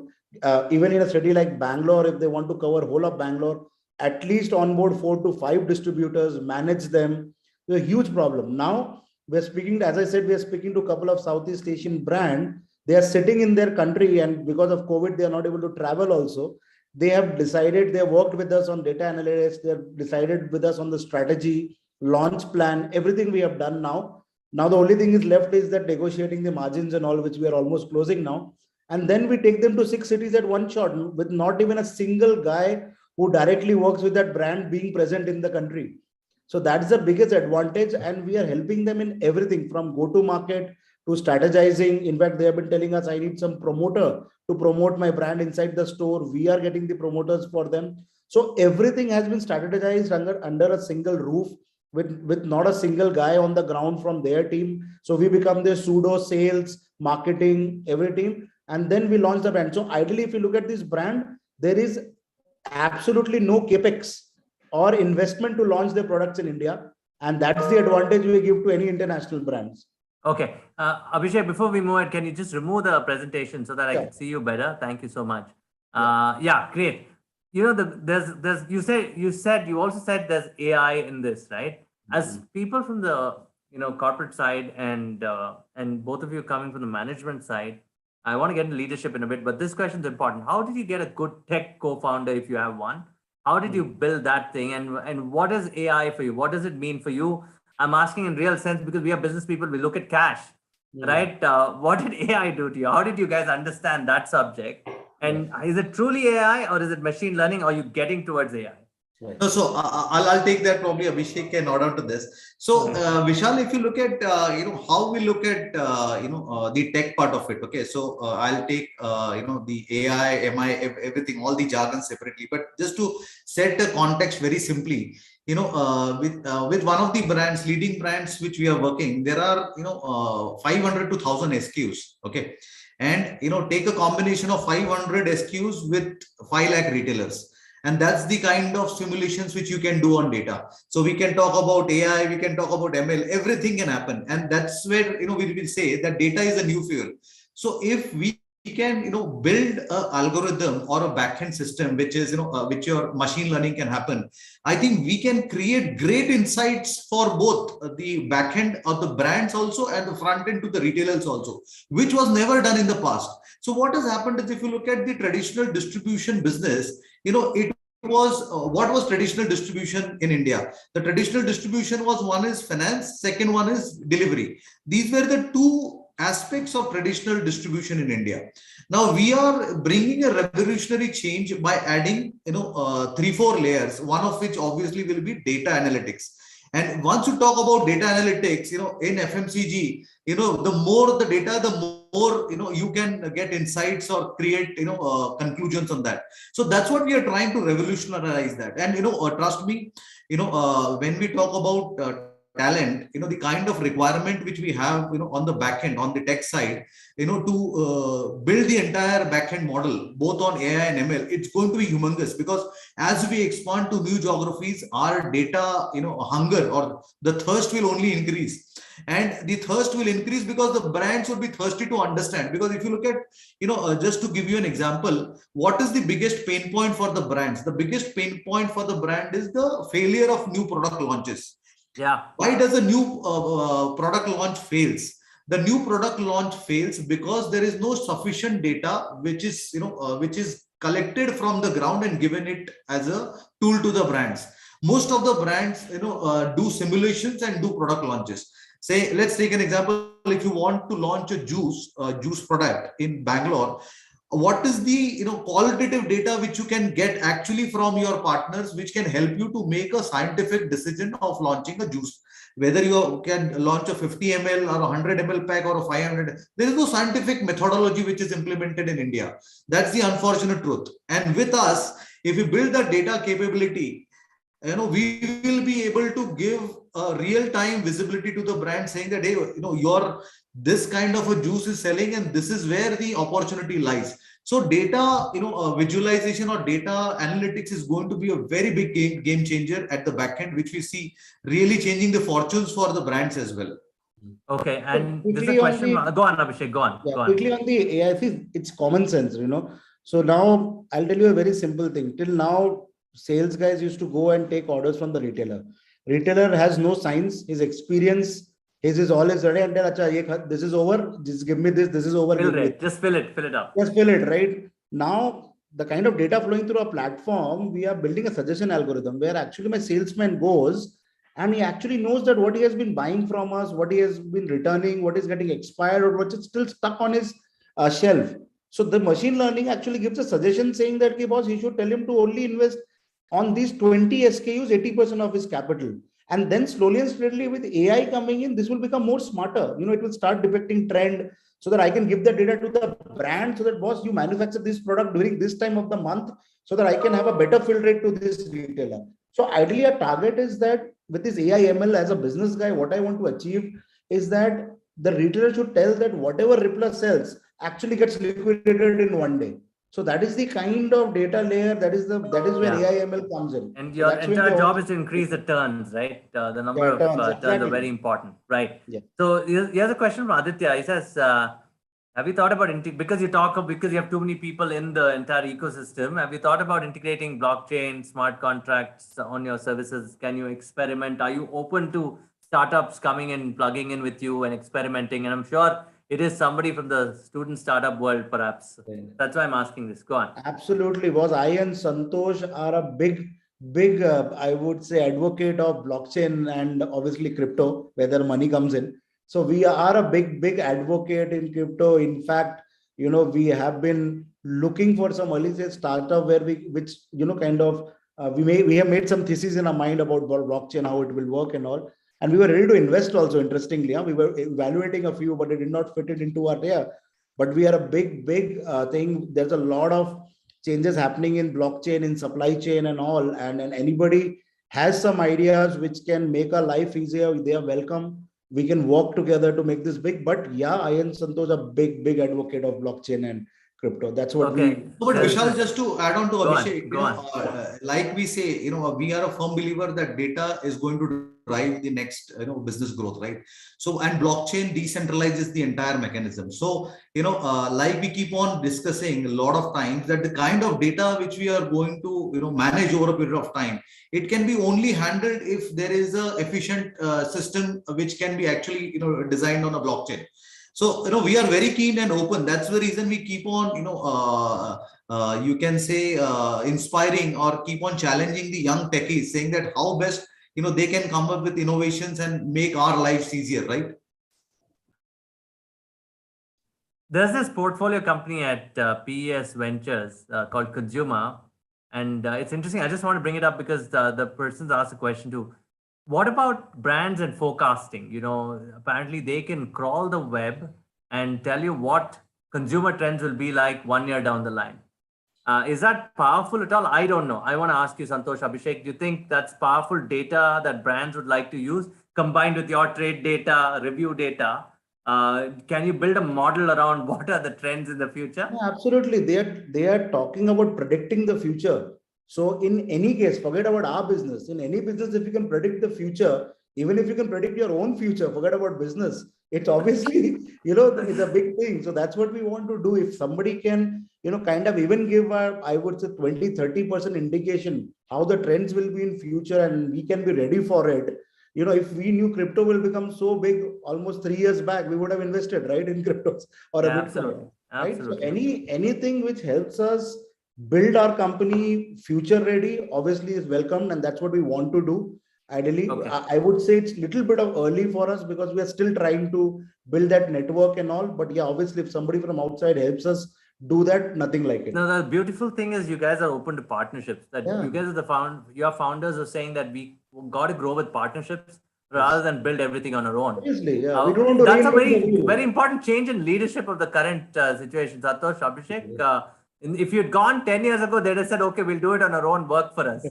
Even in a city like Bangalore, if they want to cover whole of Bangalore, at least onboard 4 to 5 distributors, manage them. It's a huge problem. Now we're speaking, as I said, we are speaking to a couple of Southeast Asian brand. They are sitting in their country, and because of COVID, they are not able to travel also. They have decided, they worked with us on data analytics, they have decided with us on the strategy, launch plan, everything we have done now. Now the only thing is left is that negotiating the margins and all, which we are almost closing now. And then we take them to 6 cities at one shot, with not even a single guy who directly works with that brand being present in the country. So that's the biggest advantage, and we are helping them in everything from go-to-market to strategizing. In fact, they have been telling us, I need some promoter to promote my brand inside the store. We are getting the promoters for them. So everything has been strategized under a single roof, with not a single guy on the ground from their team. So we become their pseudo sales, marketing, every team. And then we launch the brand. So ideally, if you look at this brand, there is absolutely no capex or investment to launch their products in India. And that's the advantage we give to any international brands. Okay. Abhishek, before we move ahead, can you just remove the presentation so that I can see you better? Thank you so much. Yeah, great. You also said there's AI in this, right? As people from the corporate side, and both of you coming from the management side, I want to get into leadership in a bit, but this question is important. How did you get a good tech co-founder, if you have one? How did you build that thing? And what is AI for you? What does it mean for you? I'm asking in real sense because we are business people. We look at cash, right? What did AI do to you? How did you guys understand that subject? And is it truly AI, or is it machine learning? Or are you getting towards AI? Right. No, so I'll take that. Probably Abhishek can add on to this. So Vishal, if you look at how we look at the tech part of it. Okay, so I'll take the AI, MI, everything, all the jargon separately. But just to set the context very simply, with one of the brands, leading brands which we are working, there are 500 to 1,000 SKUs. Okay, and take a combination of 500 SKUs with 5 lakh retailers. And that's the kind of simulations which you can do on data. So we can talk about AI, we can talk about ML, everything can happen. And that's where, we will say that data is a new fuel. So if we can, build an algorithm or a backend system, which is, which your machine learning can happen, I think we can create great insights for both the backend of the brands also and the front end to the retailers also, which was never done in the past. So what has happened is, if you look at the traditional distribution business, it was what was traditional distribution in India? The traditional distribution was, one is finance, second one is delivery. These were the two aspects of traditional distribution in India. Now we are bringing a revolutionary change by adding 3-4 layers, one of which obviously will be data analytics. And once you talk about data analytics, in FMCG, the more the data, the more you can get insights or create conclusions on that. So that's what we are trying to revolutionize that. And trust me, when we talk about talent, the kind of requirement which we have on the back end, on the tech side, to build the entire backend model both on AI and ML, it's going to be humongous, because as we expand to new geographies, our data hunger or the thirst will only increase. And the thirst will increase because the brands will be thirsty to understand. Because if you look at just to give you an example, what is the biggest pain point for the brands? The biggest pain point for the brand is the failure of new product launches. Yeah. Why does a new product launch fails? The new product launch fails because there is no sufficient data which is which is collected from the ground and given it as a tool to the brands. Most of the brands do simulations and do product launches. Say, let's take an example. If you want to launch a juice product in Bangalore, what is the qualitative data which you can get actually from your partners, which can help you to make a scientific decision of launching a juice? Whether you can launch a 50 ml or a 100 ml pack or a 500, there is no scientific methodology which is implemented in India. That's the unfortunate truth. And with us, if we build the data capability, we will be able to give a real-time visibility to the brand, saying that, hey, your this kind of a juice is selling, and this is where the opportunity lies. So data, visualization or data analytics is going to be a very big game changer at the back end, which we see really changing the fortunes for the brands as well. Okay, and there's a question. Go on, Abhishek. Go on. Yeah, go on. quickly on the AI, it's common sense, So now I'll tell you a very simple thing. Till now, sales guys used to go and take orders from the retailer. Retailer has no science, his experience, his is all is ready, and tell, Acha, this is over, just give me this is over. Just fill it up. Just fill it, right? Now, the kind of data flowing through our platform, we are building a suggestion algorithm where actually my salesman goes and he actually knows that what he has been buying from us, what he has been returning, what is getting expired, or what is still stuck on his shelf. So the machine learning actually gives a suggestion saying that, okay, boss, he should tell him to only invest on these 20 SKUs, 80% of his capital. And then slowly and steadily with AI coming in, this will become more smarter. It will start depicting trend so that I can give the data to the brand so that, boss, you manufacture this product during this time of the month so that I can have a better fill rate to this retailer. So ideally, a target is that with this AI ML as a business guy, what I want to achieve is that the retailer should tell that whatever Ripplr sells actually gets liquidated in one day. So that is the kind of data layer that is where AI ML comes in. And your entire job is to increase the turns, right? The number of turns are very important, right? Yeah. So here's a question from Aditya. He says, have you thought about because you have too many people in the entire ecosystem, have you thought about integrating blockchain, smart contracts on your services? Can you experiment? Are you open to startups coming in, plugging in with you and experimenting? And I'm sure it is somebody from the student startup world, perhaps. That's why I'm asking this. Go on. Absolutely, boss. I and Santosh are a big, I would say, advocate of blockchain and obviously crypto, where their money comes in. So we are a big advocate in crypto. In fact, we have been looking for some early stage startup which kind of we have made some thesis in our mind about blockchain, how it will work and all. And we were ready to invest also, interestingly. We were evaluating a few, but it did not fit it into our area. But we are a big thing. There's a lot of changes happening in blockchain, in supply chain and all. And anybody has some ideas which can make our life easier, they are welcome. We can work together to make this big. But yeah, I and Santosh are big advocate of blockchain and crypto. That's what we. But Vishal, just to add on to Abhishek, like we say, we are a firm believer that data is going to drive the next, business growth, right? So, and blockchain decentralizes the entire mechanism. So, like we keep on discussing a lot of times, that the kind of data which we are going to, manage over a period of time, it can be only handled if there is a efficient system which can be actually, designed on a blockchain. So, we are very keen and open. That's the reason we keep on, you can say, inspiring or keep on challenging the young techies, saying that how best, they can come up with innovations and make our lives easier, right? There's this portfolio company at PES Ventures called Consumer. And it's interesting. I just want to bring it up because the person's asked a question too. What about brands and forecasting? Apparently they can crawl the web and tell you what consumer trends will be like 1 year down the line. Is that powerful at all? I don't know. I want to ask you, Santosh, Abhishek, do you think that's powerful data that brands would like to use combined with your trade data, review data? Can you build a model around what are the trends in the future? Yeah, absolutely. They are talking about predicting the future. So in any case, forget about our business. In any business, if you can predict the future, even if you can predict your own future, forget about business. It's obviously, it's a big thing. So that's what we want to do. If somebody can, kind of even give I would say 20-30% indication how the trends will be in future, and we can be ready for it. If we knew crypto will become so big almost 3 years back, we would have invested, right, in cryptos or a Bitcoin, right? So anything which helps us build our company future ready, obviously is welcomed, and that's what we want to do. Ideally, I would say it's a little bit of early for us because we are still trying to build that network and all. But yeah, obviously, if somebody from outside helps us do that, nothing like it. No, the beautiful thing is you guys are open to partnerships. That you guys are your founders are saying that we got to grow with partnerships rather than build everything on our own. Obviously, yeah. We don't want to that's a very important change in leadership of the current situation. Santosh, Abhishek, if you'd gone 10 years ago, they'd have said, okay, we'll do it on our own, work for us.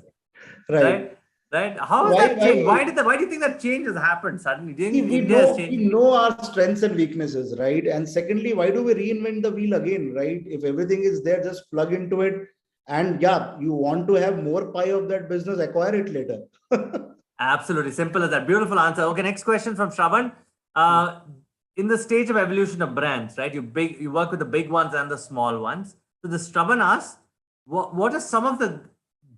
Right? How has that changed? Why do you think that change has happened suddenly? We know our strengths and weaknesses, right? And secondly, why do we reinvent the wheel again, right? If everything is there, just plug into it. And yeah, you want to have more pie of that business, acquire it later. Absolutely. Simple as that. Beautiful answer. Okay, next question from Shravan. In the stage of evolution of brands, right? You work with the big ones and the small ones. So the Shravan asks, what are some of the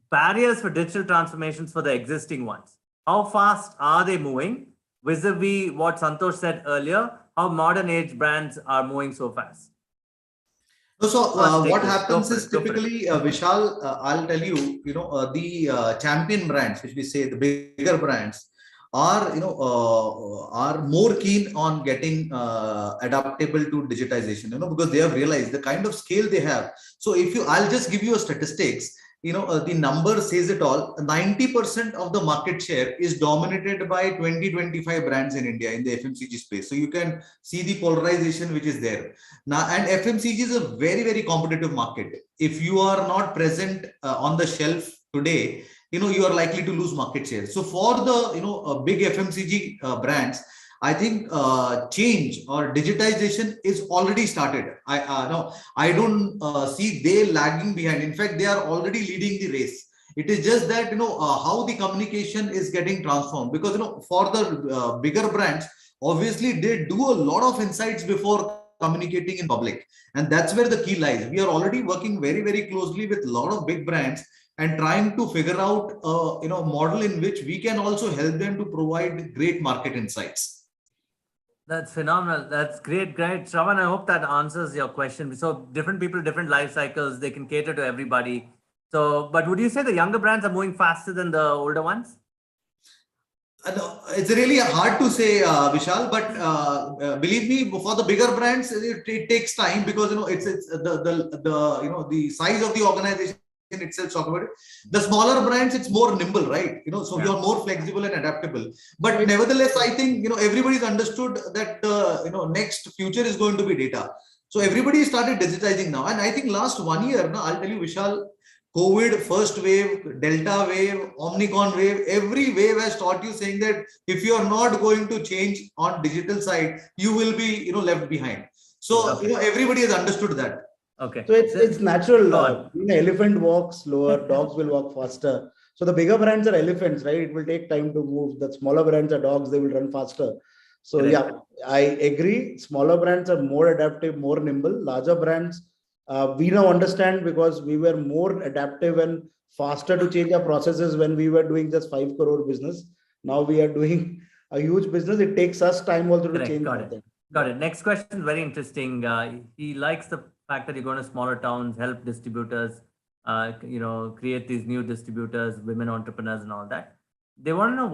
barriers for digital transformations for the existing ones? How fast are they moving vis-a-vis what Santosh said earlier, how modern age brands are moving so fast? So what happens is typically, Vishal, I'll tell you, the champion brands, which we say the bigger brands, are are more keen on getting adaptable to digitization, because they have realized the kind of scale they have. So I'll just give you a statistics. The number says it all. 90% of the market share is dominated by 20-25 brands in India in the FMCG space. So you can see the polarization which is there now. And FMCG is a very, very competitive market. If you are not present on the shelf today, you are likely to lose market share. So for the big FMCG brands, I think change or digitization is already started. I don't see they lagging behind. In fact, they are already leading the race. It is just that how the communication is getting transformed, because for the bigger brands, obviously they do a lot of insights before communicating in public, and that's where the key lies. We are already working very, very closely with a lot of big brands and trying to figure out a model in which we can also help them to provide great market insights. That's phenomenal. That's great. Shravan, I hope that answers your question. So different people, different life cycles, they can cater to everybody. So, but would you say the younger brands are moving faster than the older ones? It's really hard to say, Vishal, but believe me, for the bigger brands, it takes time, because it's the size of the organization itself talk about it. The smaller brands, it's more nimble, right? So Yeah. you're more flexible and adaptable. But nevertheless, I think, everybody's understood that, next future is going to be data. So everybody started digitizing now. And I think last 1 year, now I'll tell you, Vishal, COVID, first wave, Delta wave, Omicron wave, every wave has taught you saying that if you are not going to change on digital side, you will be, left behind. So, everybody has understood that. Okay. So it's natural. Elephant walks slower, dogs will walk faster. So the bigger brands are elephants, right? It will take time to move. The smaller brands are dogs, they will run faster. So yeah, I agree. Smaller brands are more adaptive, more nimble. Larger brands, we now understand because we were more adaptive and faster to change our processes when we were doing just 5 crore business. Now we are doing a huge business. It takes us time also to change. Got it. Next question is very interesting. He likes the fact that you're going to smaller towns, help distributors, create these new distributors, women entrepreneurs and all that. They want to know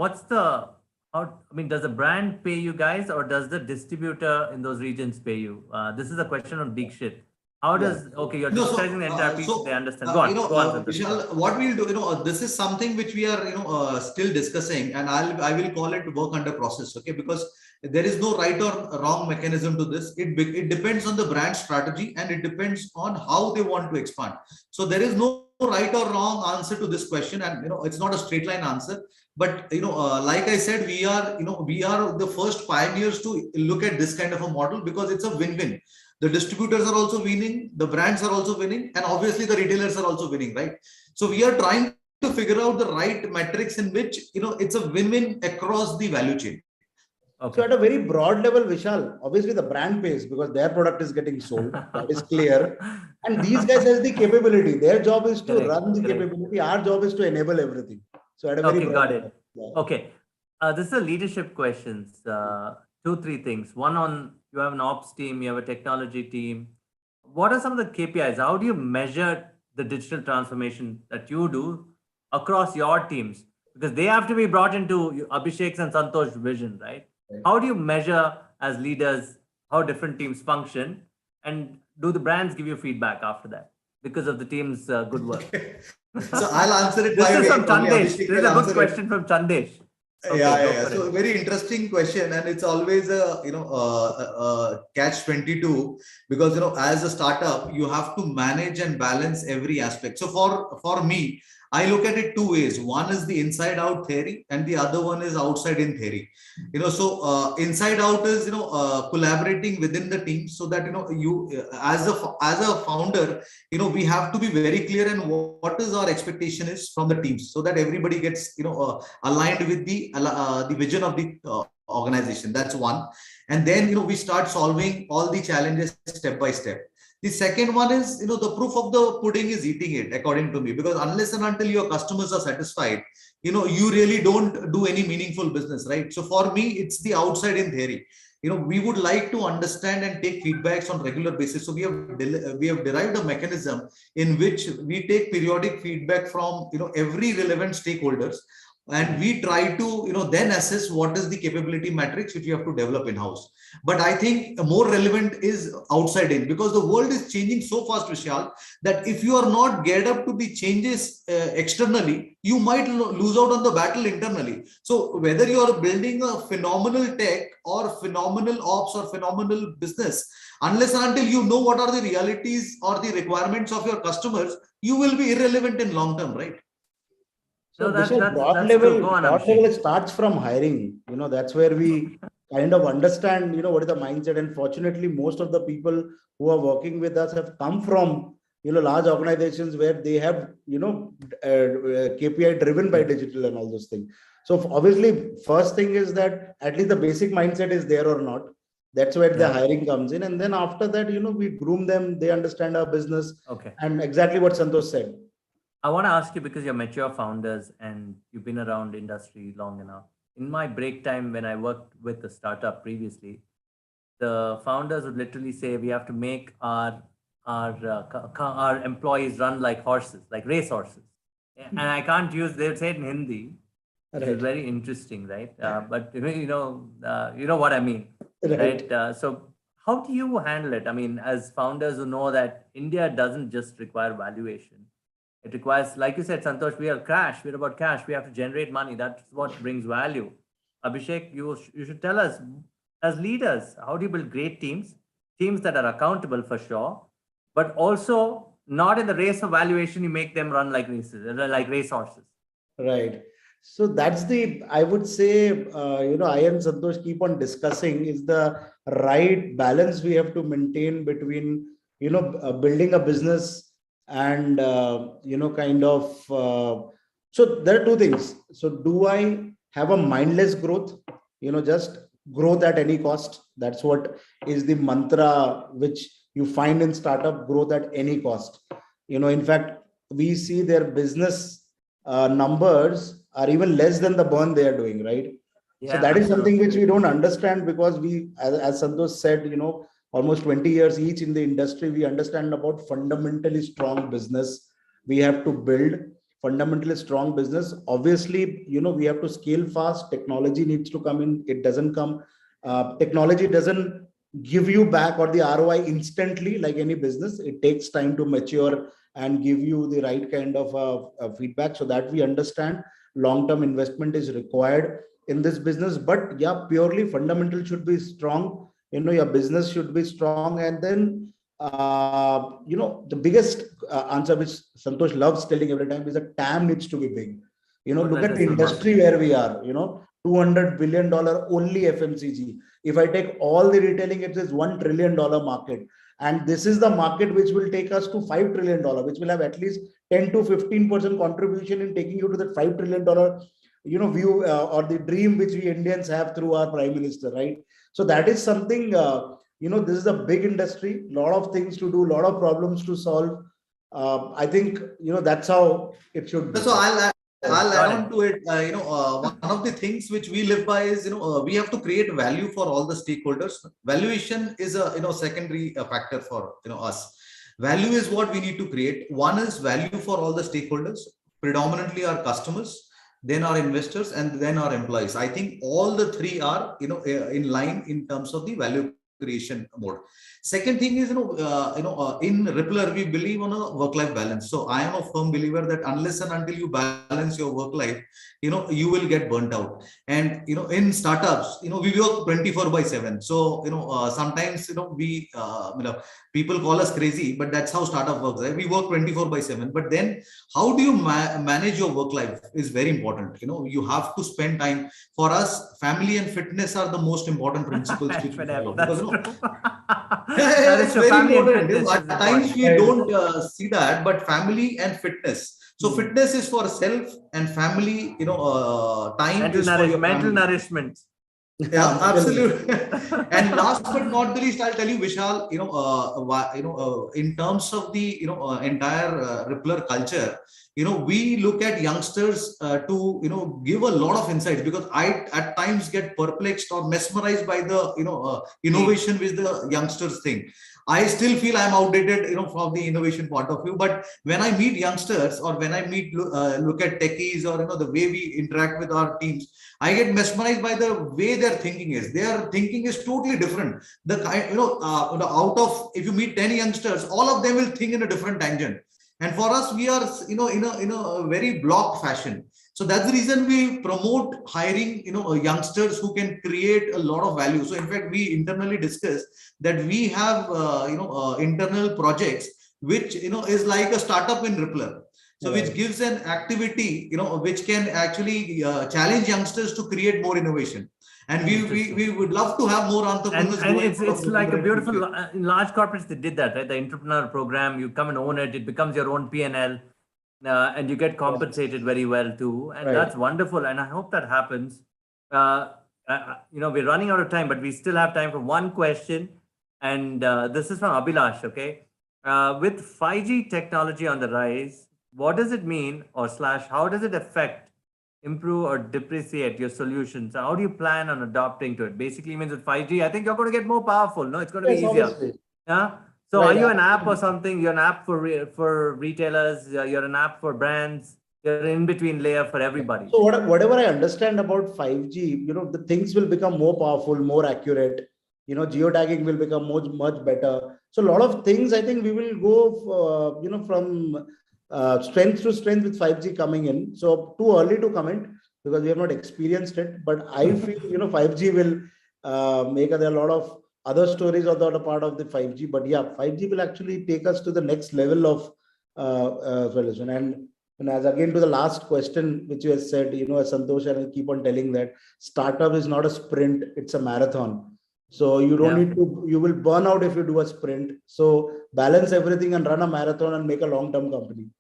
does the brand pay you guys or does the distributor in those regions pay you? This is a question on Deekshit. How does, you're digitizing the entire piece, they understand. Go on. Vishal, what we'll do, this is something which we are, still discussing, and I will call it work under process, okay? Because there is no right or wrong mechanism to this. It depends on the brand strategy and it depends on how they want to expand. So there is no right or wrong answer to this question, and it's not a straight line answer. But like I said, we are the first pioneers to look at this kind of a model because it's a win-win. The distributors are also winning, the brands are also winning, and obviously the retailers are also winning, right? So we are trying to figure out the right metrics in which it's a win-win across the value chain. Okay. So at a very broad level, Vishal, obviously the brand pays because their product is getting sold. That is clear. And these guys has the capability. Their job is to run the capability. Our job is to enable everything. So at a very broad level. Okay. This is a leadership questions. 2-3 things. One on, you have an ops team, you have a technology team. What are some of the KPIs? How do you measure the digital transformation that you do across your teams? Because they have to be brought into Abhishek's and Santosh's vision, right? How do you measure as leaders how different teams function? And do the brands give you feedback after that because of the team's good work? So I'll answer it. This is from Chandesh. This is a good question from Chandesh. Okay, yeah. So very interesting question, and it's always a catch 22 because as a startup you have to manage and balance every aspect. So for me, I look at it 2 ways. One is the inside out theory, and the other one is outside in theory. So inside out is collaborating within the team so that you as a founder we have to be very clear in what is our expectation is from the teams so that everybody gets aligned with the vision of the organization. That's one. And then we start solving all the challenges step by step. The second one is, the proof of the pudding is eating it, according to me, because unless and until your customers are satisfied, you really don't do any meaningful business, right? So for me, it's the outside in theory. We would like to understand and take feedbacks on regular basis. So we have derived a mechanism in which we take periodic feedback from, every relevant stakeholders. And we try to, then assess what is the capability matrix which you have to develop in-house. But I think more relevant is outside in because the world is changing so fast, Vishal, that if you are not geared up to the changes externally, you might lose out on the battle internally. So whether you are building a phenomenal tech or phenomenal ops or phenomenal business, unless and until you know what are the realities or the requirements of your customers, you will be irrelevant in long term, right? So broad level, it starts from hiring. That's where we kind of understand, what is the mindset. And fortunately, most of the people who are working with us have come from, large organizations where they have, KPI driven by digital and all those things. So obviously, first thing is that at least the basic mindset is there or not. That's where the hiring comes in. And then after that, we groom them. They understand our business. Okay. And exactly what Santosh said. I want to ask you because you're mature founders and you've been around industry long enough. In my break time, when I worked with a startup previously, the founders would literally say we have to make our employees run like horses, like race horses. And I can't use. They would say it in Hindi. Right. It's very interesting, right? But you know what I mean, right? So how do you handle it? I mean, as founders who know that India doesn't just require valuation. It requires, like you said, Santosh, we are cash. We're about cash. We have to generate money. That's what brings value. Abhishek, you should tell us, as leaders, how do you build great teams, teams that are accountable for sure, but also not in the race of valuation. You make them run like races, like racehorses. Right. So that's the, I would say, I and Santosh keep on discussing is the right balance we have to maintain between, building a business and, kind of, so there are two things. So do I have a mindless growth, just growth at any cost? That's what is the mantra which you find in startup: growth at any cost. In fact, we see their business numbers are even less than the burn they are doing, right? So Yeah, that is something absolutely. which we don't understand, because we, as Santosh said, almost 20 years each in the industry, we understand about fundamentally strong business. We have to build fundamentally strong business. Obviously, we have to scale fast. Technology needs to come in. It doesn't come. Technology doesn't give you back or the ROI instantly like any business. It takes time to mature and give you the right kind of feedback, so that we understand long-term investment is required in this business. But yeah, purely fundamental should be strong. Your business should be strong. And then, the biggest answer which Santosh loves telling every time is that TAM needs to be big. Look at the Tremendously big. industry where we are, $200 billion only FMCG. If I take all the retailing, it is $1 trillion market. And this is the market which will take us to $5 trillion, which will have at least 10 to 15% contribution in taking you to that $5 trillion, view or the dream which we Indians have through our Prime Minister, right? So that is something, this is a big industry, lot of things to do, lot of problems to solve. I think, that's how it should be. So I'll add Got on it. to it. One of the things which we live by is, we have to create value for all the stakeholders. Valuation is a, secondary factor for, us. Value is what we need to create. One is value for all the stakeholders, predominantly our customers, then our investors, and then our employees. I think all the three are, in line in terms of the value creation mode. Second thing is, in Ripplr, we believe on a work-life balance. So I am a firm believer that unless and until you balance your work life, you will get burnt out. And, in startups, we work 24/7. So, sometimes, we, people call us crazy, but that's how startup works, right? We work 24/7. But then how do you manage your work life is very important. You have to spend time. For us, family and fitness are the most important principles which we follow. That's Because, true. That is it's true. very Family and important. fitness is At times important. we don't see that, but family and fitness. So fitness is for self, and family, time is for your Mental family. nourishment. Yeah, absolutely. And last but not the least, I'll tell you, Vishal, in terms of the, entire Ripplr culture, we look at youngsters to, give a lot of insights, because I at times get perplexed or mesmerized by the, innovation which the youngsters think. I still feel I'm outdated, from the innovation point of view. But when I meet youngsters, or when I look at techies, or, the way we interact with our teams, I get mesmerized by the way their thinking is. Their thinking is totally different. The kind, out of, if you meet 10 youngsters, all of them will think in a different tangent. And for us, we are, in a very block fashion. So that's the reason we promote hiring, youngsters who can create a lot of value. So in fact, we internally discuss that we have, internal projects, which, is like a startup in Ripplr. So which gives an activity, which can actually challenge youngsters to create more innovation. And we would love to have more entrepreneurs. And it's like a beautiful, in large corporates, they did that, right? The entrepreneur program, you come and own it, it becomes your own P&L, and you get compensated very well too. And that's wonderful. And I hope that happens. We're running out of time, but we still have time for one question. And this is from Abhilash, okay? With 5G technology on the rise, what does it mean, or / how does it affect, improve, or depreciate your solutions? How do you plan on adopting to it? Basically means with 5G, I think you're going to get more powerful. No, it's going to be easier. Obviously. Yeah. So are you an app or something? You're an app for retailers. You're an app for brands. You're an in-between layer for everybody. So whatever I understand about 5G, the things will become more powerful, more accurate. Geotagging will become much better. So a lot of things, I think we will go, from strength to strength with 5G coming in. So too early to comment because we have not experienced it. But I feel 5G will make there are a lot of other stories are not a part of the 5G. But yeah, 5G will actually take us to the next level of solution. And as again to the last question, which you have said, as Santosh, and I keep on telling that startup is not a sprint, it's a marathon. So you don't need to, you will burn out if you do a sprint. So balance everything and run a marathon and make a long-term company.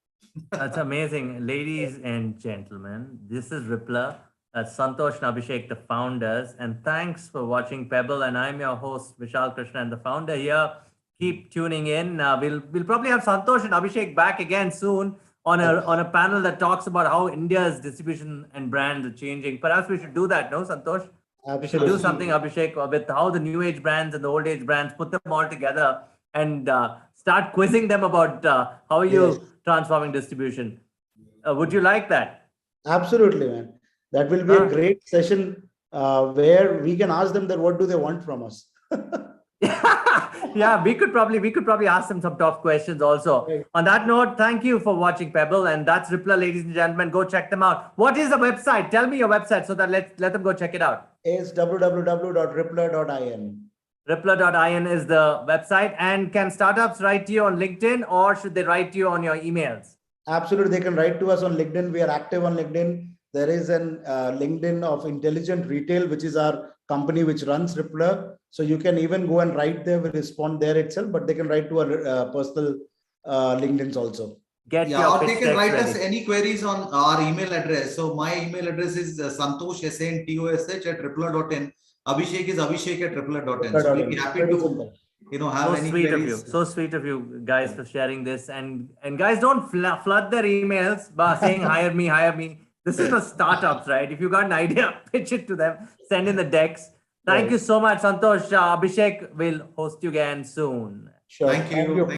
That's amazing. Ladies and gentlemen, this is Ripplr. Santosh and Abhishek, the founders. And thanks for watching Pebble. And I'm your host, Vishal Krishna, and the founder here. Keep tuning in. We'll probably have Santosh and Abhishek back again soon on a panel that talks about how India's distribution and brands are changing. Perhaps we should do that, no, Santosh? Absolutely. We should do something, Abhishek, with how the new age brands and the old age brands, put them all together and start quizzing them about how you transforming distribution. Would you like that? Absolutely, man. That will be a great session where we can ask them that what do they want from us. Yeah, we could probably ask them some tough questions also. Right. On that note, thank you for watching Pebble, and that's Ripplr, ladies and gentlemen. Go check them out. What is the website? Tell me your website so that let them go check it out. It's www.ripplr.in. Ripplr.in is the website. And can startups write to you on LinkedIn, or should they write to you on your emails? Absolutely, they can write to us on LinkedIn. We are active on LinkedIn. There is an LinkedIn of Intelligent Retail, which is our company which runs Ripplr. So you can even go and write there, we respond there itself, but they can write to our personal LinkedIns also. Or they can write us any queries on our email address. So my email address is Santosh, SANTOSH @ripplr.in. Abhishek is Abhishek@ripplr.in. So we'll be happy to have any queries. So sweet of you guys for sharing this. And guys, don't flood their emails by saying hire me. This is for startups, right? If you got an idea, pitch it to them, send in the decks. Thank you so much, Santosh. Abhishek will host you again soon. Sure. Thank you.